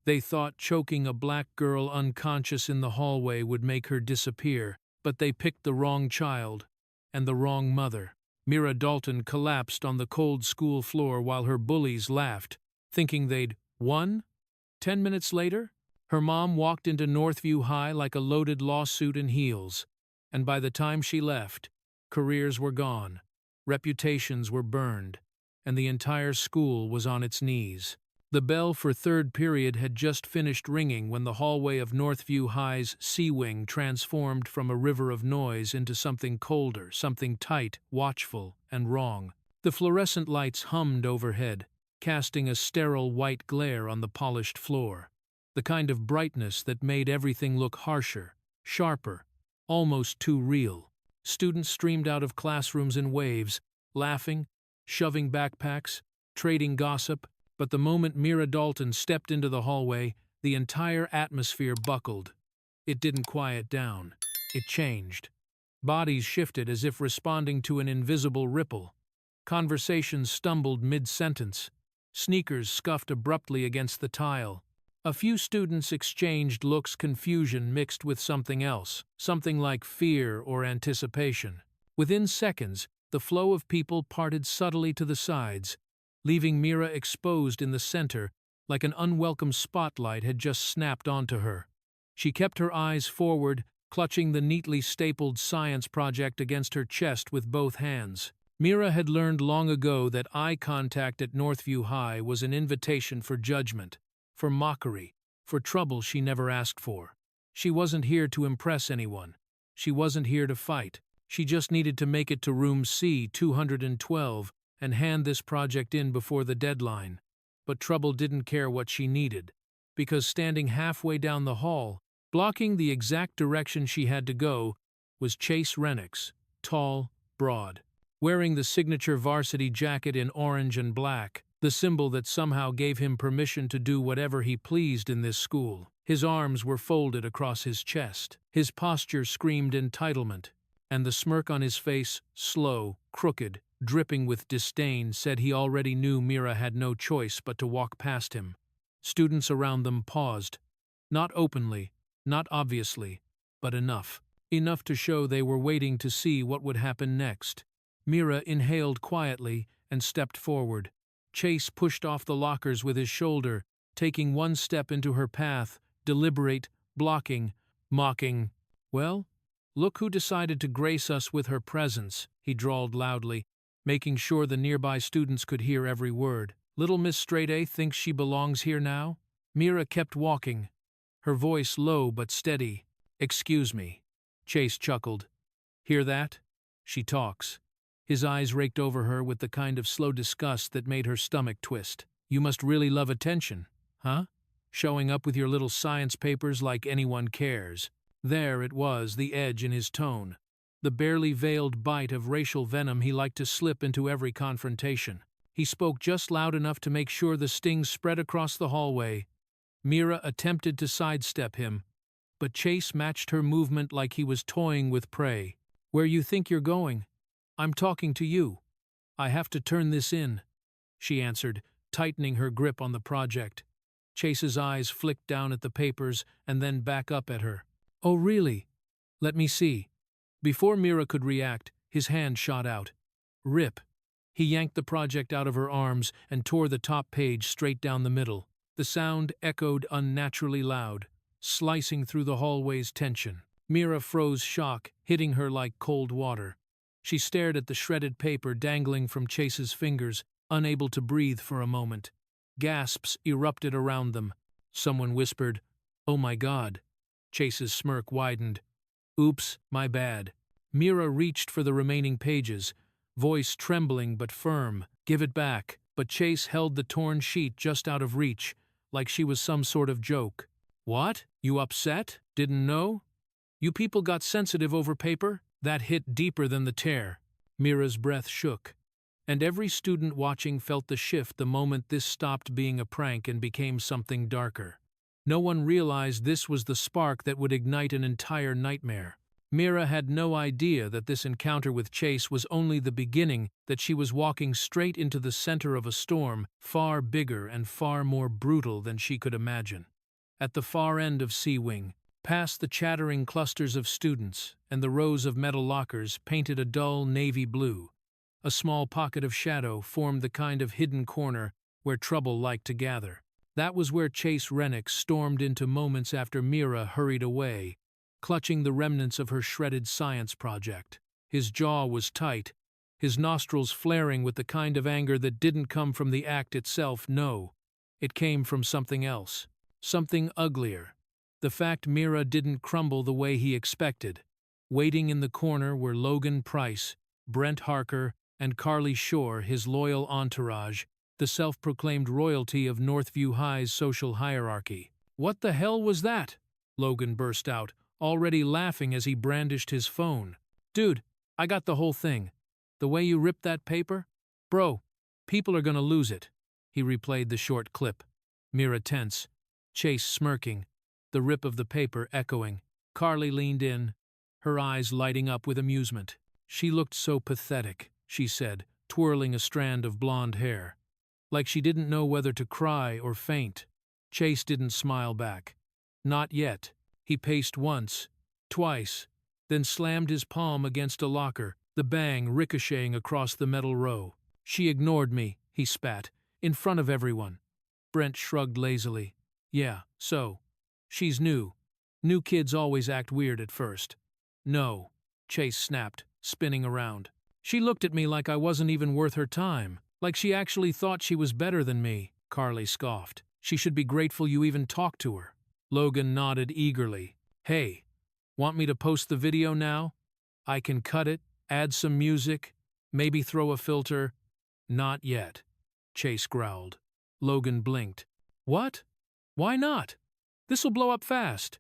They thought choking a black girl unconscious in the hallway would make her disappear, but they picked the wrong child and the wrong mother. Mira Dalton collapsed on the cold school floor while her bullies laughed, thinking they'd won. 10 minutes later, her mom walked into Northview High like a loaded lawsuit in heels, and by the time she left, careers were gone, reputations were burned, and the entire school was on its knees. The bell for third period had just finished ringing when the hallway of Northview High's C wing transformed from a river of noise into something colder, something tight, watchful, and wrong. The fluorescent lights hummed overhead, casting a sterile white glare on the polished floor, the kind of brightness that made everything look harsher, sharper, almost too real. Students streamed out of classrooms in waves, laughing, shoving backpacks, trading gossip, but the moment Mira Dalton stepped into the hallway, the entire atmosphere buckled. It didn't quiet down. It changed. Bodies shifted as if responding to an invisible ripple. Conversations stumbled mid-sentence. Sneakers scuffed abruptly against the tile. A few students exchanged looks, confusion mixed with something else, something like fear or anticipation. Within seconds, the flow of people parted subtly to the sides, leaving Mira exposed in the center like an unwelcome spotlight had just snapped onto her. She kept her eyes forward, clutching the neatly stapled science project against her chest with both hands. Mira had learned long ago that eye contact at Northview High was an invitation for judgment, for mockery, for trouble she never asked for. She wasn't here to impress anyone. She wasn't here to fight. She just needed to make it to room C-212 and hand this project in before the deadline. But trouble didn't care what she needed, because standing halfway down the hall, blocking the exact direction she had to go, was Chase Rennicks, tall, broad, wearing the signature varsity jacket in orange and black, the symbol that somehow gave him permission to do whatever he pleased in this school. His arms were folded across his chest. His posture screamed entitlement, and the smirk on his face, slow, crooked, dripping with disdain, said he already knew Mira had no choice but to walk past him. Students around them paused. Not openly, not obviously, but enough. Enough to show they were waiting to see what would happen next. Mira inhaled quietly and stepped forward. Chase pushed off the lockers with his shoulder, taking one step into her path, deliberate, blocking, mocking. "Well, look who decided to grace us with her presence," he drawled loudly, making sure the nearby students could hear every word. "Little Miss Straight-A thinks she belongs here now?" Mira kept walking, her voice low but steady. "Excuse me," Chase chuckled. "Hear that? She talks." His eyes raked over her with the kind of slow disgust that made her stomach twist. "You must really love attention, huh? Showing up with your little science papers like anyone cares." There it was, the edge in his tone, the barely veiled bite of racial venom he liked to slip into every confrontation. He spoke just loud enough to make sure the sting spread across the hallway. Mira attempted to sidestep him, but Chase matched her movement like he was toying with prey. "Where you think you're going? I'm talking to you. I have to turn this in," she answered, tightening her grip on the project. Chase's eyes flicked down at the papers and then back up at her. "Oh, really? Let me see." Before Mira could react, his hand shot out. Rip. He yanked the project out of her arms and tore the top page straight down the middle. The sound echoed unnaturally loud, slicing through the hallway's tension. Mira froze, shock hitting her like cold water. She stared at the shredded paper dangling from Chase's fingers, unable to breathe for a moment. Gasps erupted around them. Someone whispered, "Oh my God." Chase's smirk widened. "Oops, my bad." Mira reached for the remaining pages, voice trembling but firm. "Give it back." But Chase held the torn sheet just out of reach, like she was some sort of joke. "What? You upset? Didn't know? You people got sensitive over paper?" That hit deeper than the tear. Mira's breath shook, and every student watching felt the shift the moment this stopped being a prank and became something darker. No one realized this was the spark that would ignite an entire nightmare. Mira had no idea that this encounter with Chase was only the beginning, that she was walking straight into the center of a storm, far bigger and far more brutal than she could imagine. At the far end of C-Wing, past the chattering clusters of students and the rows of metal lockers painted a dull navy blue, a small pocket of shadow formed the kind of hidden corner where trouble liked to gather. That was where Chase Rennick stormed into moments after Mira hurried away, clutching the remnants of her shredded science project. His jaw was tight, his nostrils flaring with the kind of anger that didn't come from the act itself, no. It came from something else, something uglier. The fact Mira didn't crumble the way he expected. Waiting in the corner were Logan Price, Brent Harker, and Carly Shore, his loyal entourage, the self-proclaimed royalty of Northview High's social hierarchy. "What the hell was that?" Logan burst out, already laughing as he brandished his phone. "Dude, I got the whole thing. The way you ripped that paper? Bro, people are gonna lose it." He replayed the short clip. Mira tense, Chase smirking, the rip of the paper echoing. Carly leaned in, her eyes lighting up with amusement. She looked so pathetic, she said, twirling a strand of blonde hair. Like she didn't know whether to cry or faint. Chase didn't smile back. Not yet. He paced once, twice, then slammed his palm against a locker, the bang ricocheting across the metal row. "She ignored me," he spat, "in front of everyone." Brent shrugged lazily. "Yeah, so. She's new. New kids always act weird at first." "No," Chase snapped, spinning around. "She looked at me like I wasn't even worth her time. Like she actually thought she was better than me," Carly scoffed. "She should be grateful you even talked to her." Logan nodded eagerly. "Hey, want me to post the video now? I can cut it, add some music, maybe throw a filter." "Not yet," Chase growled. Logan blinked. "What? Why not? This'll blow up fast."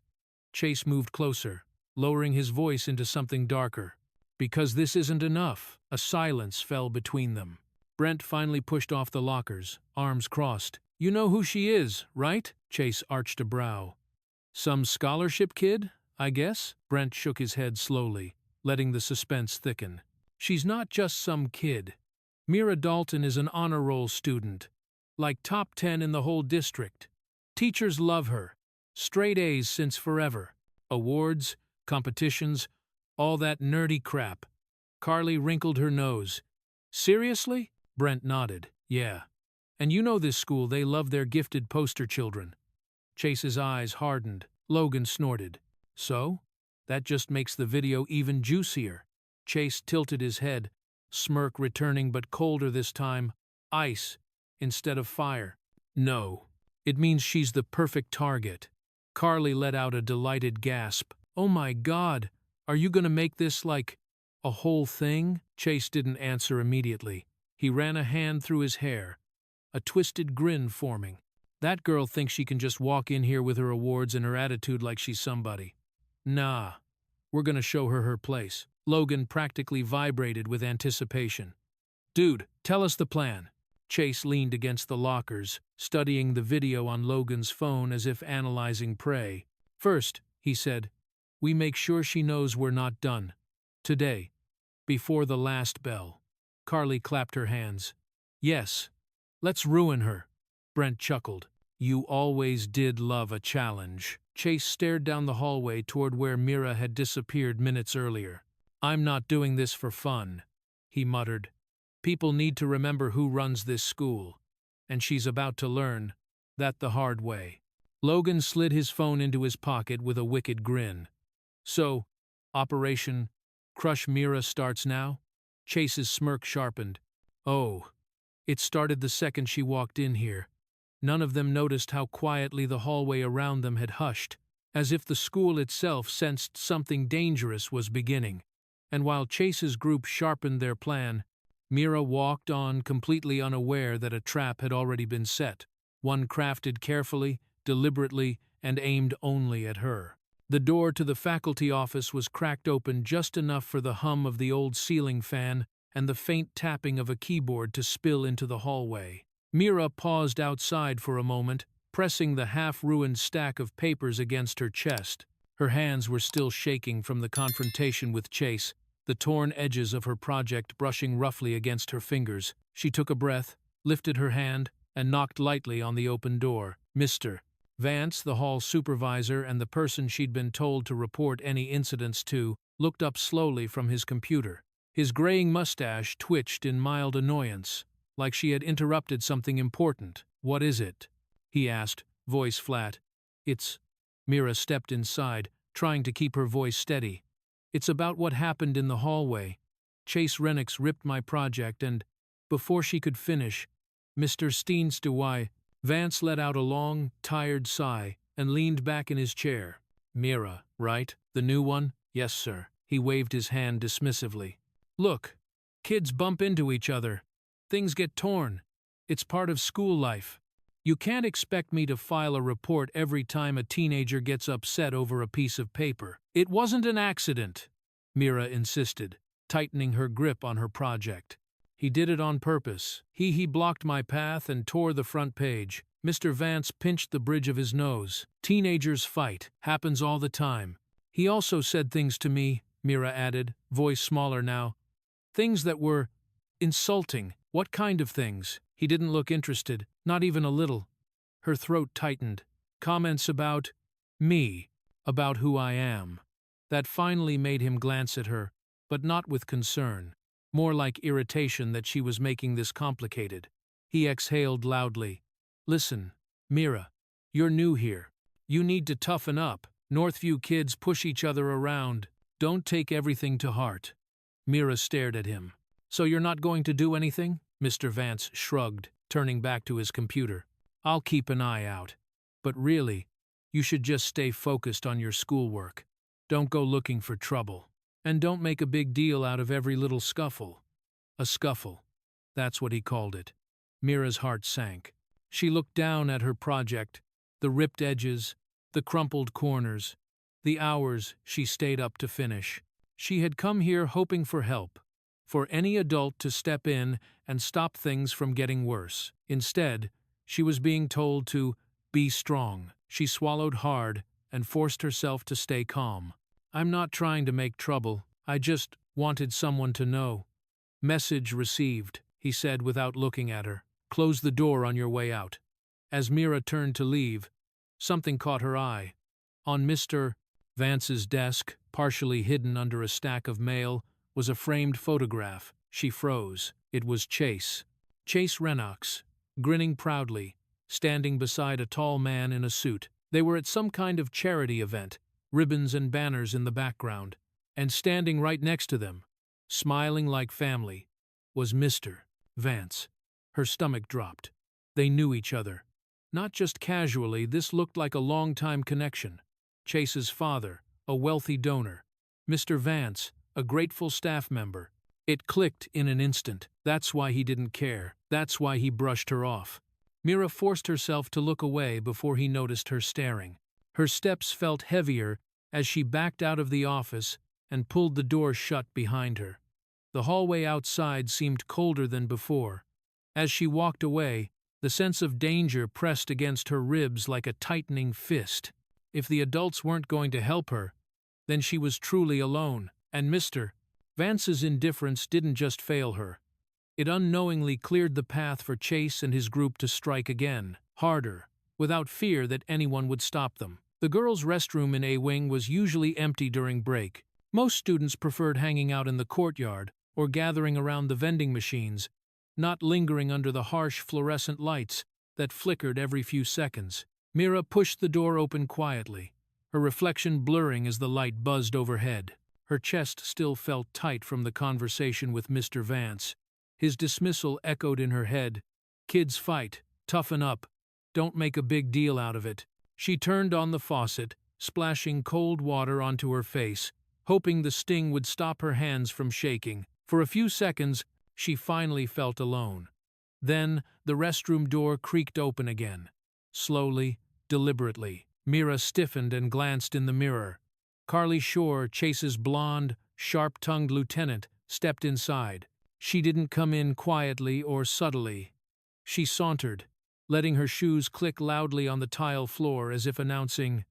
Chase moved closer, lowering his voice into something darker. "Because this isn't enough." A silence fell between them. Brent finally pushed off the lockers, arms crossed. "You know who she is, right?" Chase arched a brow. "Some scholarship kid, I guess?" Brent shook his head slowly, letting the suspense thicken. "She's not just some kid. Mira Dalton is an honor roll student, like top 10 in the whole district. Teachers love her. Straight A's since forever. Awards, competitions, all that nerdy crap." Carly wrinkled her nose. "Seriously?" Brent nodded. "Yeah. And you know this school, they love their gifted poster children." Chase's eyes hardened. Logan snorted. "So? That just makes the video even juicier." Chase tilted his head, smirk returning but colder this time. "Ice instead of fire." "No. It means she's the perfect target." Carly let out a delighted gasp. "Oh my God! Are you gonna make this like a whole thing?" Chase didn't answer immediately. He ran a hand through his hair, a twisted grin forming. "That girl thinks she can just walk in here with her awards and her attitude like she's somebody. Nah, we're gonna show her her place." Logan practically vibrated with anticipation. "Dude, tell us the plan." Chase leaned against the lockers, studying the video on Logan's phone as if analyzing prey. "First," he said, "we make sure she knows we're not done. Today, before the last bell." Carly clapped her hands. "Yes, let's ruin her." Brent chuckled. "You always did love a challenge." Chase stared down the hallway toward where Mira had disappeared minutes earlier. "I'm not doing this for fun," he muttered. "People need to remember who runs this school, and she's about to learn that the hard way." Logan slid his phone into his pocket with a wicked grin. "So, Operation Crush Mira starts now?" Chase's smirk sharpened. "Oh, it started the second she walked in here." None of them noticed how quietly the hallway around them had hushed, as if the school itself sensed something dangerous was beginning. And while Chase's group sharpened their plan, Mira walked on, completely unaware that a trap had already been set, one crafted carefully, deliberately, and aimed only at her. The door to the faculty office was cracked open just enough for the hum of the old ceiling fan and the faint tapping of a keyboard to spill into the hallway. Mira paused outside for a moment, pressing the half-ruined stack of papers against her chest. Her hands were still shaking from the confrontation with Chase, the torn edges of her project brushing roughly against her fingers. She took a breath, lifted her hand, and knocked lightly on the open door. "Mr. Vance, the hall supervisor and the person she'd been told to report any incidents to, looked up slowly from his computer. His graying mustache twitched in mild annoyance, like she had interrupted something important. "What is it?" he asked, voice flat. "It's—" Mira stepped inside, trying to keep her voice steady. "It's about what happened in the hallway. Chase Rennox ripped my project and—" Before she could finish, "Mr. Steenstewai—" Vance let out a long, tired sigh and leaned back in his chair. "Mira, right? The new one?" "Yes, sir." He waved his hand dismissively. "Look, kids bump into each other. Things get torn. It's part of school life. You can't expect me to file a report every time a teenager gets upset over a piece of paper." "It wasn't an accident," Mira insisted, tightening her grip on her project. "He did it on purpose. He blocked my path and tore the front page." Mr. Vance pinched the bridge of his nose. "Teenagers fight. Happens all the time. He also said things to me," Mira added, voice smaller now. "Things that were insulting." "What kind of things?" He didn't look interested, not even a little. Her throat tightened. "Comments about me, about who I am." That finally made him glance at her, but not with concern. More like irritation that she was making this complicated. He exhaled loudly. "Listen, Mira, you're new here. You need to toughen up. Northview kids push each other around. Don't take everything to heart." Mira stared at him. "So you're not going to do anything?" Mr. Vance shrugged, turning back to his computer. "I'll keep an eye out. But really, you should just stay focused on your schoolwork. Don't go looking for trouble. And don't make a big deal out of every little scuffle." A scuffle. That's what he called it. Mira's heart sank. She looked down at her project, the ripped edges, the crumpled corners, the hours she stayed up to finish. She had come here hoping for help, for any adult to step in and stop things from getting worse. Instead, she was being told to be strong. She swallowed hard and forced herself to stay calm. "I'm not trying to make trouble. I just wanted someone to know." "Message received," he said without looking at her. "Close the door on your way out." As Mira turned to leave, something caught her eye. On Mr. Vance's desk, partially hidden under a stack of mail, was a framed photograph. She froze. It was Chase. Chase Rennox, grinning proudly, standing beside a tall man in a suit. They were at some kind of charity event, ribbons and banners in the background, and standing right next to them, smiling like family, was Mr. Vance. Her stomach dropped. They knew each other. Not just casually, this looked like a long-time connection. Chase's father, a wealthy donor. Mr. Vance, a grateful staff member. It clicked in an instant. That's why he didn't care. That's why he brushed her off. Mira forced herself to look away before he noticed her staring. Her steps felt heavier as she backed out of the office and pulled the door shut behind her. The hallway outside seemed colder than before. As she walked away, the sense of danger pressed against her ribs like a tightening fist. If the adults weren't going to help her, then she was truly alone, and Mr. Vance's indifference didn't just fail her. It unknowingly cleared the path for Chase and his group to strike again, harder, without fear that anyone would stop them. The girls' restroom in A Wing was usually empty during break. Most students preferred hanging out in the courtyard or gathering around the vending machines, not lingering under the harsh fluorescent lights that flickered every few seconds. Mira pushed the door open quietly, her reflection blurring as the light buzzed overhead. Her chest still felt tight from the conversation with Mr. Vance. His dismissal echoed in her head. "Kids fight. Toughen up. Don't make a big deal out of it." She turned on the faucet, splashing cold water onto her face, hoping the sting would stop her hands from shaking. For a few seconds, she finally felt alone. Then, the restroom door creaked open again. Slowly, deliberately, Mira stiffened and glanced in the mirror. Carly Shore, Chase's blonde, sharp-tongued lieutenant, stepped inside. She didn't come in quietly or subtly. She sauntered, letting her shoes click loudly on the tile floor as if announcing,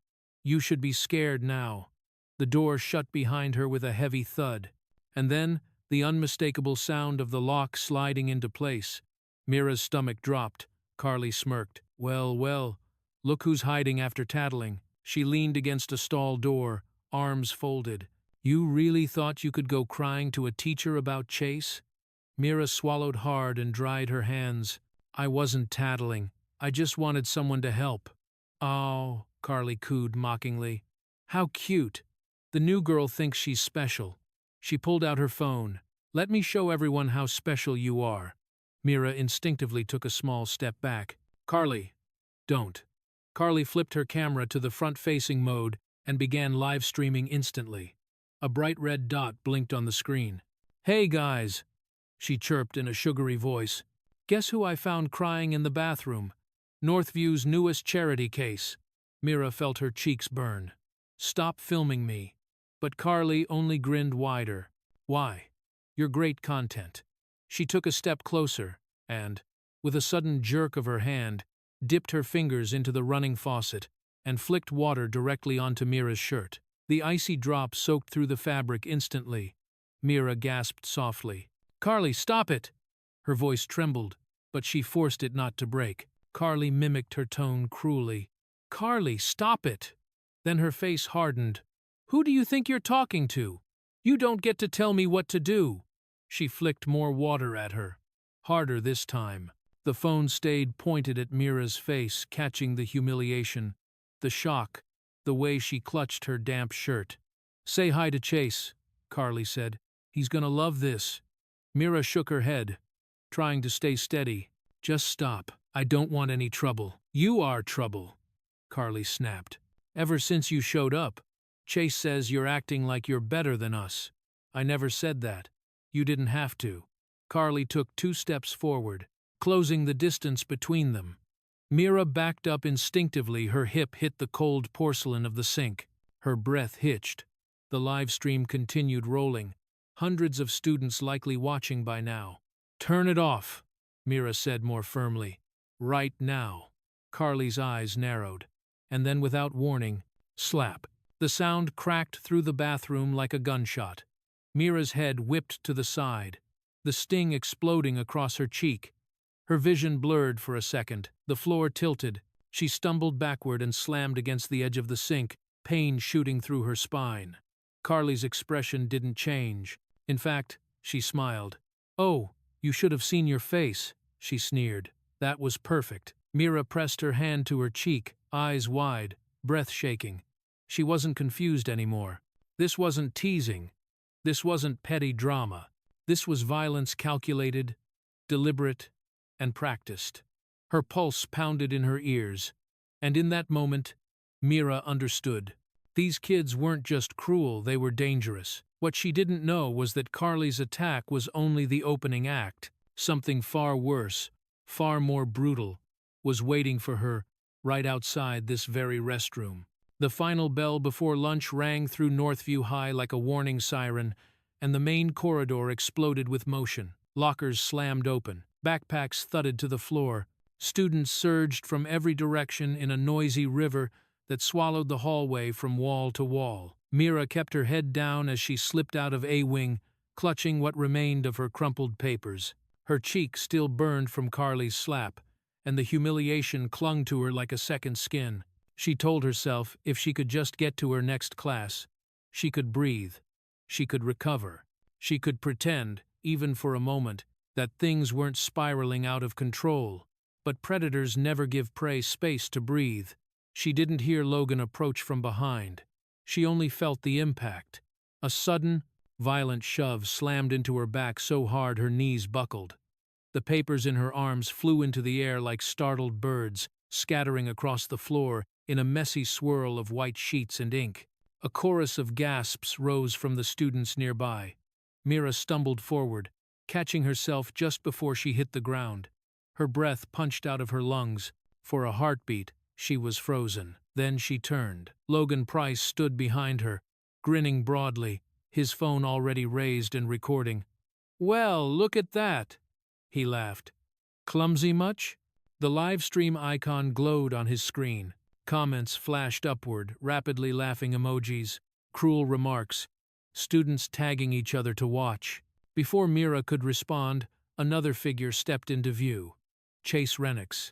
"You should be scared now." The door shut behind her with a heavy thud, and then the unmistakable sound of the lock sliding into place. Mira's stomach dropped. Carly smirked. Well, Look who's hiding after tattling. She leaned against a stall door, arms folded. You really thought you could go crying to a teacher about Chase? Mira swallowed hard and dried her hands. I wasn't tattling. I just wanted someone to help. Oh, Carly cooed mockingly. How cute. The new girl thinks she's special. She pulled out her phone. Let me show everyone how special you are. Mira instinctively took a small step back. Carly, don't. Carly flipped her camera to the front-facing mode and began live streaming instantly. A bright red dot blinked on the screen. Hey guys, she chirped in a sugary voice. Guess who I found crying in the bathroom? Northview's newest charity case. Mira felt her cheeks burn. Stop filming me. But Carly only grinned wider. Why? You're great content. She took a step closer and, with a sudden jerk of her hand, dipped her fingers into the running faucet and flicked water directly onto Mira's shirt. The icy drop soaked through the fabric instantly. Mira gasped softly. Carly, stop it! Her voice trembled, but she forced it not to break. Carly mimicked her tone cruelly. Carly, stop it! Then her face hardened. Who do you think you're talking to? You don't get to tell me what to do. She flicked more water at her. Harder this time. The phone stayed pointed at Mira's face, catching the humiliation, the shock, the way she clutched her damp shirt. Say hi to Chase, Carly said. He's gonna love this. Mira shook her head, trying to stay steady. Just stop. I don't want any trouble. You are trouble, Carly snapped. Ever since you showed up, Chase says you're acting like you're better than us. I never said that. You didn't have to. Carly took 2 steps forward, closing the distance between them. Mira backed up instinctively, her hip hit the cold porcelain of the sink. Her breath hitched. The live stream continued rolling, hundreds of students likely watching by now. Turn it off, Mira said more firmly. Right now. Carly's eyes narrowed, and then without warning, slap. The sound cracked through the bathroom like a gunshot. Mira's head whipped to the side, the sting exploding across her cheek. Her vision blurred for a second. The floor tilted. She stumbled backward and slammed against the edge of the sink, pain shooting through her spine. Carly's expression didn't change. In fact, she smiled. Oh, you should have seen your face, she sneered. That was perfect. Mira pressed her hand to her cheek, eyes wide, breath shaking. She wasn't confused anymore. This wasn't teasing. This wasn't petty drama. This was violence calculated, deliberate, and practiced. Her pulse pounded in her ears, and in that moment, Mira understood. These kids weren't just cruel, they were dangerous. What she didn't know was that Carly's attack was only the opening act. Something far worse, far more brutal, was waiting for her right outside this very restroom. The final bell before lunch rang through Northview High like a warning siren, and the main corridor exploded with motion. Lockers slammed open. Backpacks thudded to the floor. Students surged from every direction in a noisy river that swallowed the hallway from wall to wall. Mira kept her head down as she slipped out of A-wing, clutching what remained of her crumpled papers. Her cheek still burned from Carly's slap, and the humiliation clung to her like a second skin. She told herself if she could just get to her next class, she could breathe, she could recover, she could pretend, even for a moment, that things weren't spiraling out of control. But predators never give prey space to breathe. She didn't hear Logan approach from behind. She only felt the impact. A sudden, violent shove slammed into her back so hard her knees buckled. The papers in her arms flew into the air like startled birds, scattering across the floor in a messy swirl of white sheets and ink. A chorus of gasps rose from the students nearby. Mira stumbled forward, catching herself just before she hit the ground. Her breath punched out of her lungs. For a heartbeat, she was frozen. Then she turned. Logan Price stood behind her, grinning broadly, his phone already raised and recording. "Well, look at that," he laughed. "Clumsy much?" The live stream icon glowed on his screen. Comments flashed upward, rapidly laughing emojis, cruel remarks, students tagging each other to watch. Before Mira could respond, another figure stepped into view. Chase Renix.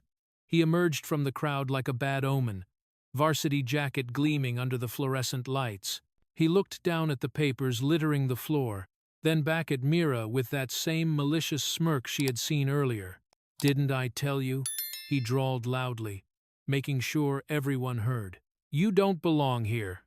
He emerged from the crowd like a bad omen, varsity jacket gleaming under the fluorescent lights. He looked down at the papers littering the floor, then back at Mira with that same malicious smirk she had seen earlier. "Didn't I tell you?" he drawled loudly, making sure everyone heard. "You don't belong here."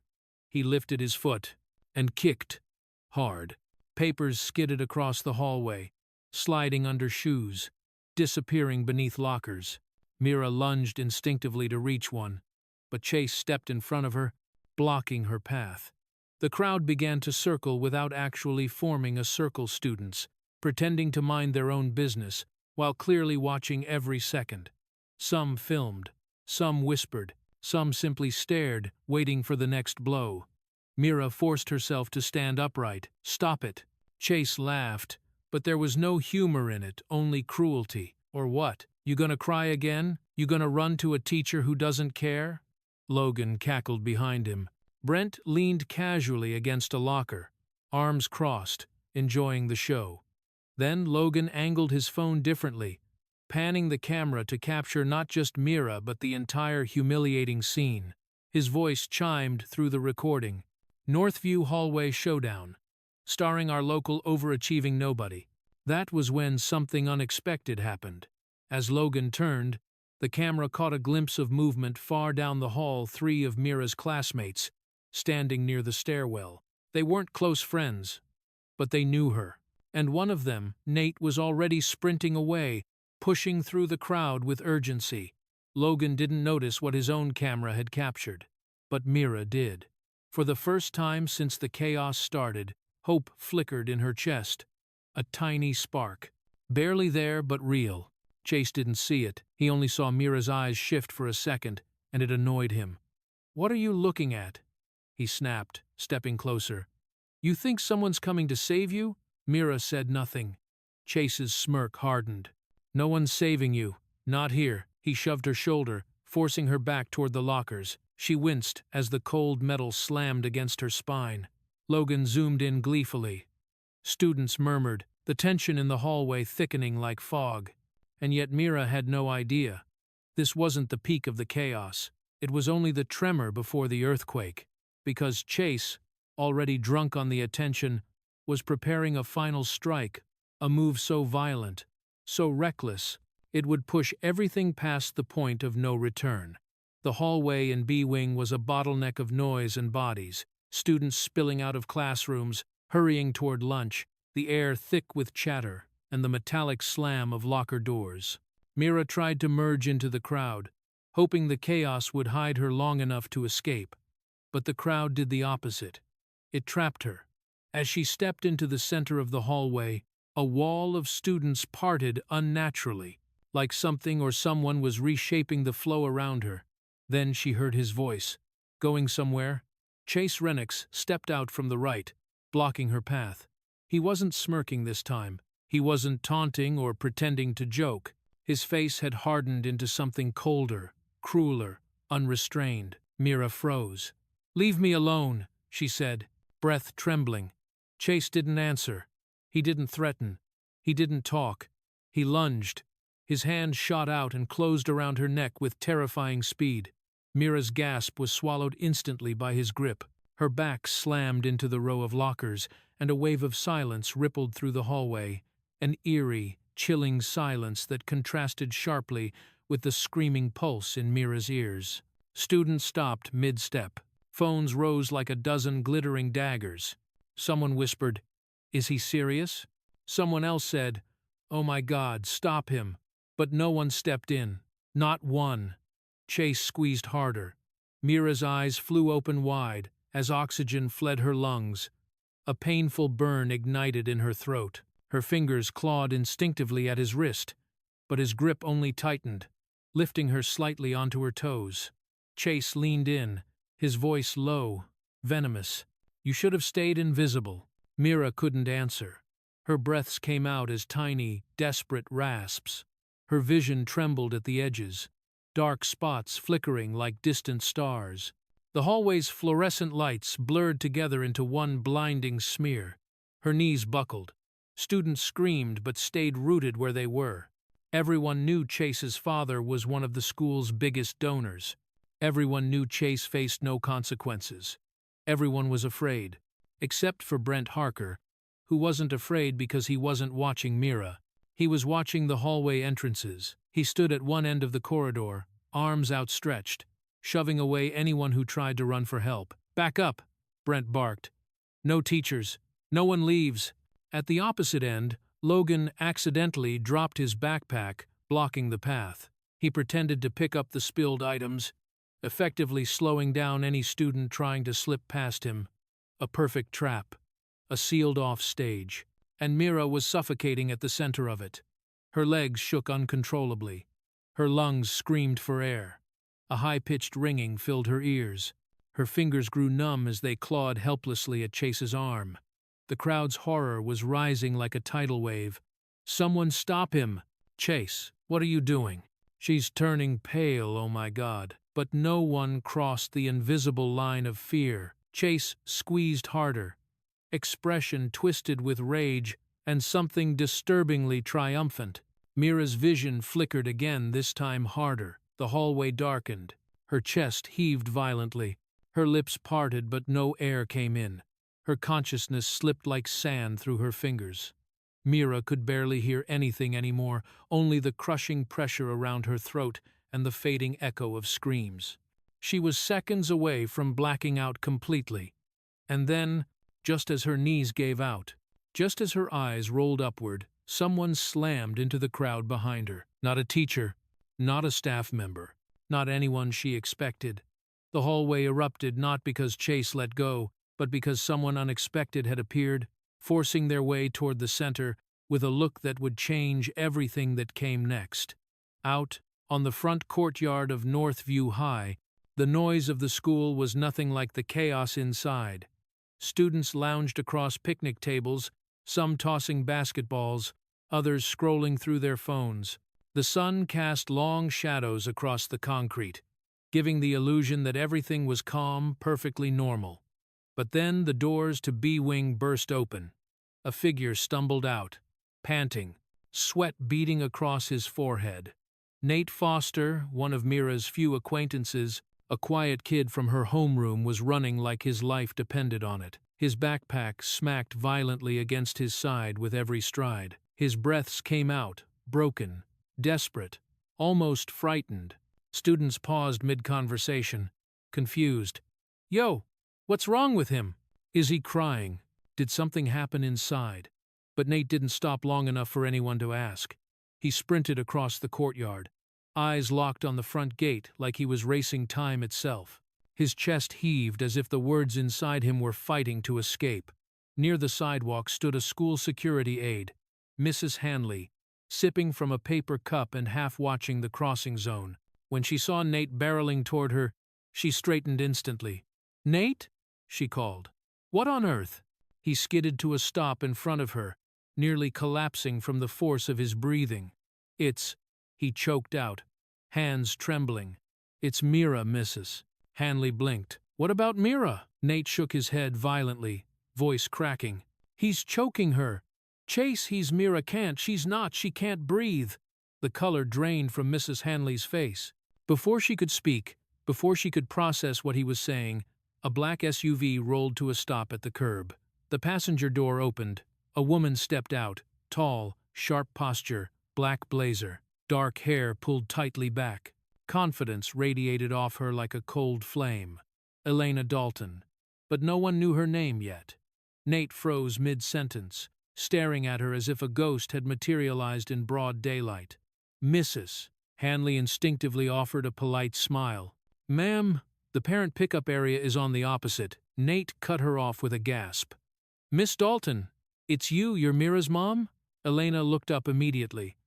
He lifted his foot and kicked hard. Papers skidded across the hallway, sliding under shoes, disappearing beneath lockers. Mira lunged instinctively to reach one, but Chase stepped in front of her, blocking her path. The crowd began to circle without actually forming a circle. Students, pretending to mind their own business, while clearly watching every second. Some filmed, some whispered, some simply stared, waiting for the next blow. Mira forced herself to stand upright. "Stop it." Chase laughed, but there was no humor in it, only cruelty. "Or what? You gonna cry again? You gonna run to a teacher who doesn't care?" Logan cackled behind him. Brent leaned casually against a locker, arms crossed, enjoying the show. Then Logan angled his phone differently, panning the camera to capture not just Mira but the entire humiliating scene. His voice chimed through the recording. "Northview Hallway Showdown, starring our local overachieving nobody." That was when something unexpected happened. As Logan turned, the camera caught a glimpse of movement far down the hall. 3 of Mira's classmates, standing near the stairwell. They weren't close friends, but they knew her. And one of them, Nate, was already sprinting away, pushing through the crowd with urgency. Logan didn't notice what his own camera had captured, but Mira did. For the first time since the chaos started, hope flickered in her chest. A tiny spark. Barely there, but real. Chase didn't see it. He only saw Mira's eyes shift for a second, and it annoyed him. "What are you looking at?" he snapped, stepping closer. "You think someone's coming to save you?" Mira said nothing. Chase's smirk hardened. "No one's saving you. Not here." He shoved her shoulder, forcing her back toward the lockers. She winced as the cold metal slammed against her spine. Logan zoomed in gleefully. Students murmured, the tension in the hallway thickening like fog. And yet Mira had no idea. This wasn't the peak of the chaos. It was only the tremor before the earthquake. Because Chase, already drunk on the attention, was preparing a final strike, a move so violent, so reckless, it would push everything past the point of no return. The hallway in B-Wing was a bottleneck of noise and bodies, students spilling out of classrooms, hurrying toward lunch, the air thick with chatter, and the metallic slam of locker doors. Mira tried to merge into the crowd, hoping the chaos would hide her long enough to escape. But the crowd did the opposite. It trapped her. As she stepped into the center of the hallway, a wall of students parted unnaturally, like something or someone was reshaping the flow around her. Then she heard his voice. "Going somewhere?" Chase Renix stepped out from the right, blocking her path. He wasn't smirking this time. He wasn't taunting or pretending to joke. His face had hardened into something colder, crueler, unrestrained. Mira froze. "Leave me alone," she said, breath trembling. Chase didn't answer. He didn't threaten. He didn't talk. He lunged. His hand shot out and closed around her neck with terrifying speed. Mira's gasp was swallowed instantly by his grip. Her back slammed into the row of lockers, and a wave of silence rippled through the hallway, an eerie, chilling silence that contrasted sharply with the screaming pulse in Mira's ears. Students stopped mid-step. Phones rose like a dozen glittering daggers. Someone whispered, "Is he serious?" Someone else said, "Oh my God, stop him." But no one stepped in. Not one. Chase squeezed harder. Mira's eyes flew open wide as oxygen fled her lungs. A painful burn ignited in her throat. Her fingers clawed instinctively at his wrist, but his grip only tightened, lifting her slightly onto her toes. Chase leaned in, his voice low, venomous. "You should have stayed invisible." Mira couldn't answer. Her breaths came out as tiny, desperate rasps. Her vision trembled at the edges, dark spots flickering like distant stars. The hallway's fluorescent lights blurred together into one blinding smear. Her knees buckled. Students screamed but stayed rooted where they were. Everyone knew Chase's father was one of the school's biggest donors. Everyone knew Chase faced no consequences. Everyone was afraid, except for Brent Harker, who wasn't afraid because he wasn't watching Mira. He was watching the hallway entrances. He stood at one end of the corridor, arms outstretched, shoving away anyone who tried to run for help. "Back up," Brent barked. "No teachers. No one leaves." At the opposite end, Logan accidentally dropped his backpack, blocking the path. He pretended to pick up the spilled items, effectively slowing down any student trying to slip past him. A perfect trap. A sealed-off stage. And Mira was suffocating at the center of it. Her legs shook uncontrollably. Her lungs screamed for air. A high-pitched ringing filled her ears. Her fingers grew numb as they clawed helplessly at Chase's arm. The crowd's horror was rising like a tidal wave. "Someone stop him!" "Chase, what are you doing?" "She's turning pale, oh my God." But no one crossed the invisible line of fear. Chase squeezed harder, expression twisted with rage and something disturbingly triumphant. Mira's vision flickered again, this time harder. The hallway darkened. Her chest heaved violently. Her lips parted, but no air came in. Her consciousness slipped like sand through her fingers. Mira could barely hear anything anymore, only the crushing pressure around her throat and the fading echo of screams. She was seconds away from blacking out completely. And then, just as her knees gave out, just as her eyes rolled upward, someone slammed into the crowd behind her. Not a teacher, not a staff member, not anyone she expected. The hallway erupted not because Chase let go, but because someone unexpected had appeared, forcing their way toward the center with a look that would change everything that came next. Out, on the front courtyard of Northview High, the noise of the school was nothing like the chaos inside. Students lounged across picnic tables, some tossing basketballs, others scrolling through their phones. The sun cast long shadows across the concrete, giving the illusion that everything was calm, perfectly normal. But then the doors to B-Wing burst open. A figure stumbled out, panting, sweat beading across his forehead. Nate Foster, one of Mira's few acquaintances, a quiet kid from her homeroom, was running like his life depended on it. His backpack smacked violently against his side with every stride. His breaths came out, broken, desperate, almost frightened. Students paused mid-conversation, confused. "Yo, what's wrong with him? Is he crying? Did something happen inside?" But Nate didn't stop long enough for anyone to ask. He sprinted across the courtyard, eyes locked on the front gate like he was racing time itself. His chest heaved as if the words inside him were fighting to escape. Near the sidewalk stood a school security aide, Mrs. Hanley, sipping from a paper cup and half watching the crossing zone. When she saw Nate barreling toward her, she straightened instantly. "Nate?" she called. "What on earth?" He skidded to a stop in front of her, nearly collapsing from the force of his breathing. He choked out, hands trembling. "It's Mira, Mrs." Hanley blinked. "What about Mira?" Nate shook his head violently, voice cracking. "He's choking her. Chase, he's Mira can't, she's not, she can't breathe." The color drained from Mrs. Hanley's face. Before she could speak, before she could process what he was saying, a black SUV rolled to a stop at the curb. The passenger door opened. A woman stepped out, tall, sharp posture, black blazer, dark hair pulled tightly back. Confidence radiated off her like a cold flame. Elena Dalton. But no one knew her name yet. Nate froze mid-sentence, staring at her as if a ghost had materialized in broad daylight. "Mrs." Hanley instinctively offered a polite smile. "Ma'am, the parent pickup area is on the opposite." Nate cut her off with a gasp. "Miss Dalton, it's you're Mira's mom?" Elena looked up immediately.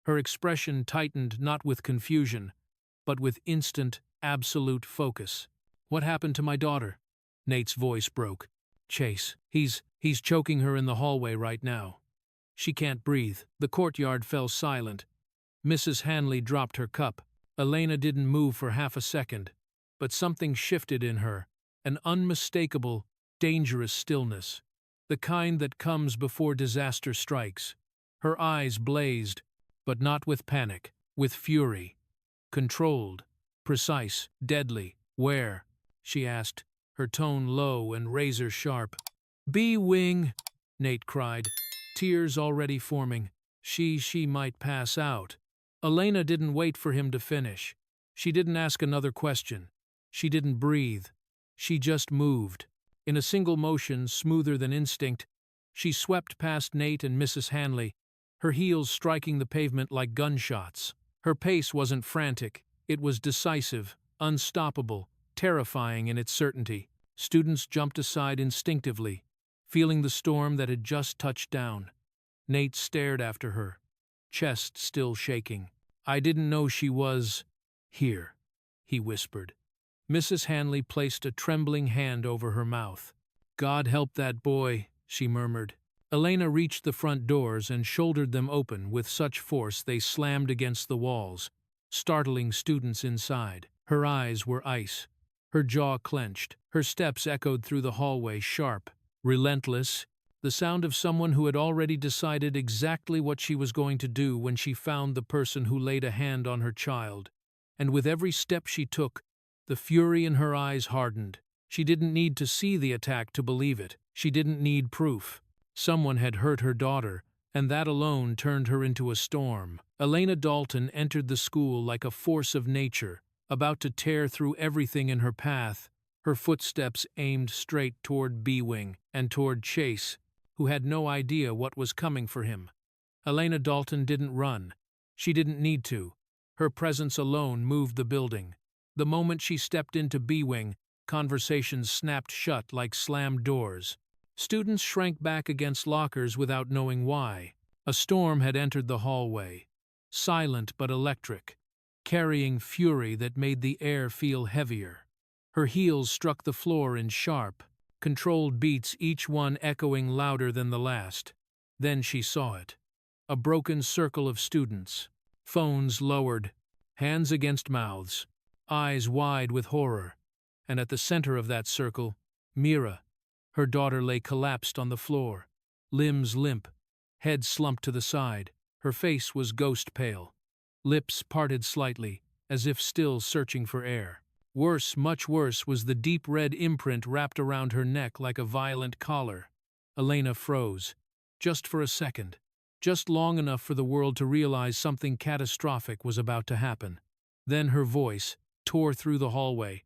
Her expression tightened not with confusion, but with instant, absolute focus. "What happened to my daughter?" Nate's voice broke. "Chase, he's choking her in the hallway right now. She can't breathe." The courtyard fell silent. Mrs. Hanley dropped her cup. Elena didn't move for half a second, but something shifted in her, an unmistakable, dangerous stillness, the kind that comes before disaster strikes. Her eyes blazed, but not with panic, with fury. Controlled, precise, deadly. Where? She asked, her tone low and razor-sharp. B-wing, Nate cried, tears already forming. She might pass out. Elena didn't wait for him to finish. She didn't ask another question. She didn't breathe. She just moved. In a single motion, smoother than instinct, she swept past Nate and Mrs. Hanley, her heels striking the pavement like gunshots. Her pace wasn't frantic. It was decisive, unstoppable, terrifying in its certainty. Students jumped aside instinctively, feeling the storm that had just touched down. Nate stared after her, chest still shaking. I didn't know she was here, he whispered. Mrs. Hanley placed a trembling hand over her mouth. God help that boy, she murmured. Elena reached the front doors and shouldered them open with such force they slammed against the walls, startling students inside. Her eyes were ice. Her jaw clenched. Her steps echoed through the hallway, sharp, relentless, the sound of someone who had already decided exactly what she was going to do when she found the person who laid a hand on her child. And with every step she took, the fury in her eyes hardened. She didn't need to see the attack to believe it. She didn't need proof. Someone had hurt her daughter, and that alone turned her into a storm. Elena Dalton entered the school like a force of nature, about to tear through everything in her path, her footsteps aimed straight toward B-Wing and toward Chase, who had no idea what was coming for him. Elena Dalton didn't run. She didn't need to. Her presence alone moved the building. The moment she stepped into B-Wing, conversations snapped shut like slammed doors. Students shrank back against lockers without knowing why. A storm had entered the hallway, silent but electric, carrying fury that made the air feel heavier. Her heels struck the floor in sharp, controlled beats, each one echoing louder than the last. Then she saw it. A broken circle of students, phones lowered, hands against mouths, eyes wide with horror. And at the center of that circle, Mira. Her daughter lay collapsed on the floor, limbs limp, head slumped to the side. Her face was ghost pale, lips parted slightly, as if still searching for air. Worse, much worse, was the deep red imprint wrapped around her neck like a violent collar. Elena froze, just for a second, just long enough for the world to realize something catastrophic was about to happen. Then her voice tore through the hallway.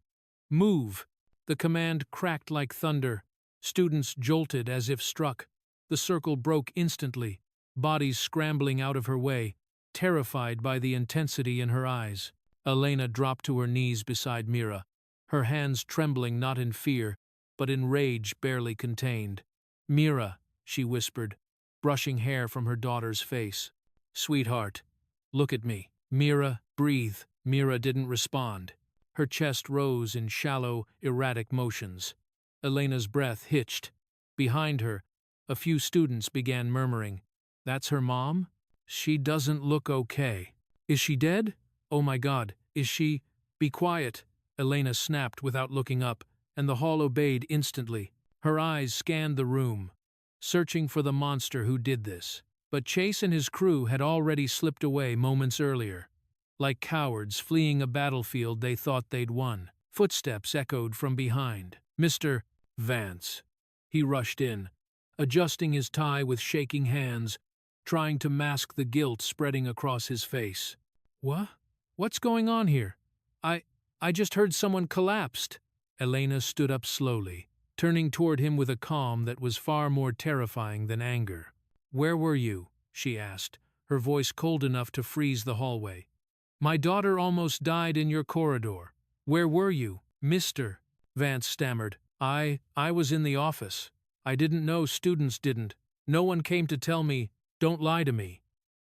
Move! The command cracked like thunder. Students jolted as if struck. The circle broke instantly, bodies scrambling out of her way, terrified by the intensity in her eyes. Elena dropped to her knees beside Mira, her hands trembling not in fear, but in rage barely contained. Mira, she whispered, brushing hair from her daughter's face. Sweetheart, look at me. Mira, breathe. Mira didn't respond. Her chest rose in shallow, erratic motions. Elena's breath hitched. Behind her, a few students began murmuring, That's her mom? She doesn't look okay. Is she dead? Oh my God, is she? Be quiet, Elena snapped without looking up, and the hall obeyed instantly. Her eyes scanned the room, searching for the monster who did this. But Chase and his crew had already slipped away moments earlier. Like cowards fleeing a battlefield they thought they'd won. Footsteps echoed from behind. Mr. Vance. He rushed in, adjusting his tie with shaking hands, trying to mask the guilt spreading across his face. What? What's going on here? I just heard someone collapsed. Elena stood up slowly, turning toward him with a calm that was far more terrifying than anger. Where were you? She asked, her voice cold enough to freeze the hallway. My daughter almost died in your corridor. Where were you, Mr. Vance stammered. I was in the office. I didn't know students didn't. No one came to tell me, don't lie to me.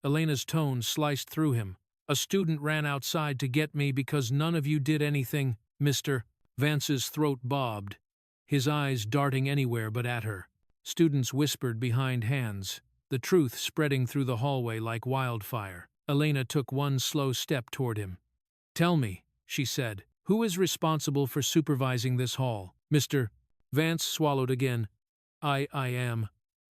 Elena's tone sliced through him. A student ran outside to get me because none of you did anything, Mr. Vance's throat bobbed, his eyes darting anywhere but at her. Students whispered behind hands, the truth spreading through the hallway like wildfire. Elena took one slow step toward him. Tell me, she said, who is responsible for supervising this hall? Mr. Vance swallowed again. I am.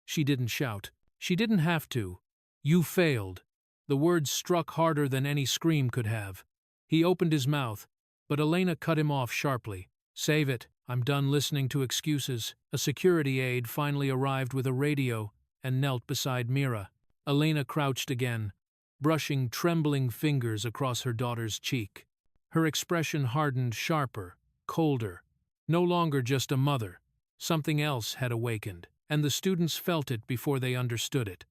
She didn't shout. She didn't have to. You failed. The words struck harder than any scream could have. He opened his mouth, but Elena cut him off sharply. "Save it. I'm done listening to excuses." A security aide finally arrived with a radio and knelt beside Mira. Elena crouched again, brushing trembling fingers across her daughter's cheek. Her expression hardened sharper, colder. No longer just a mother. Something else had awakened, and the students felt it before they understood it.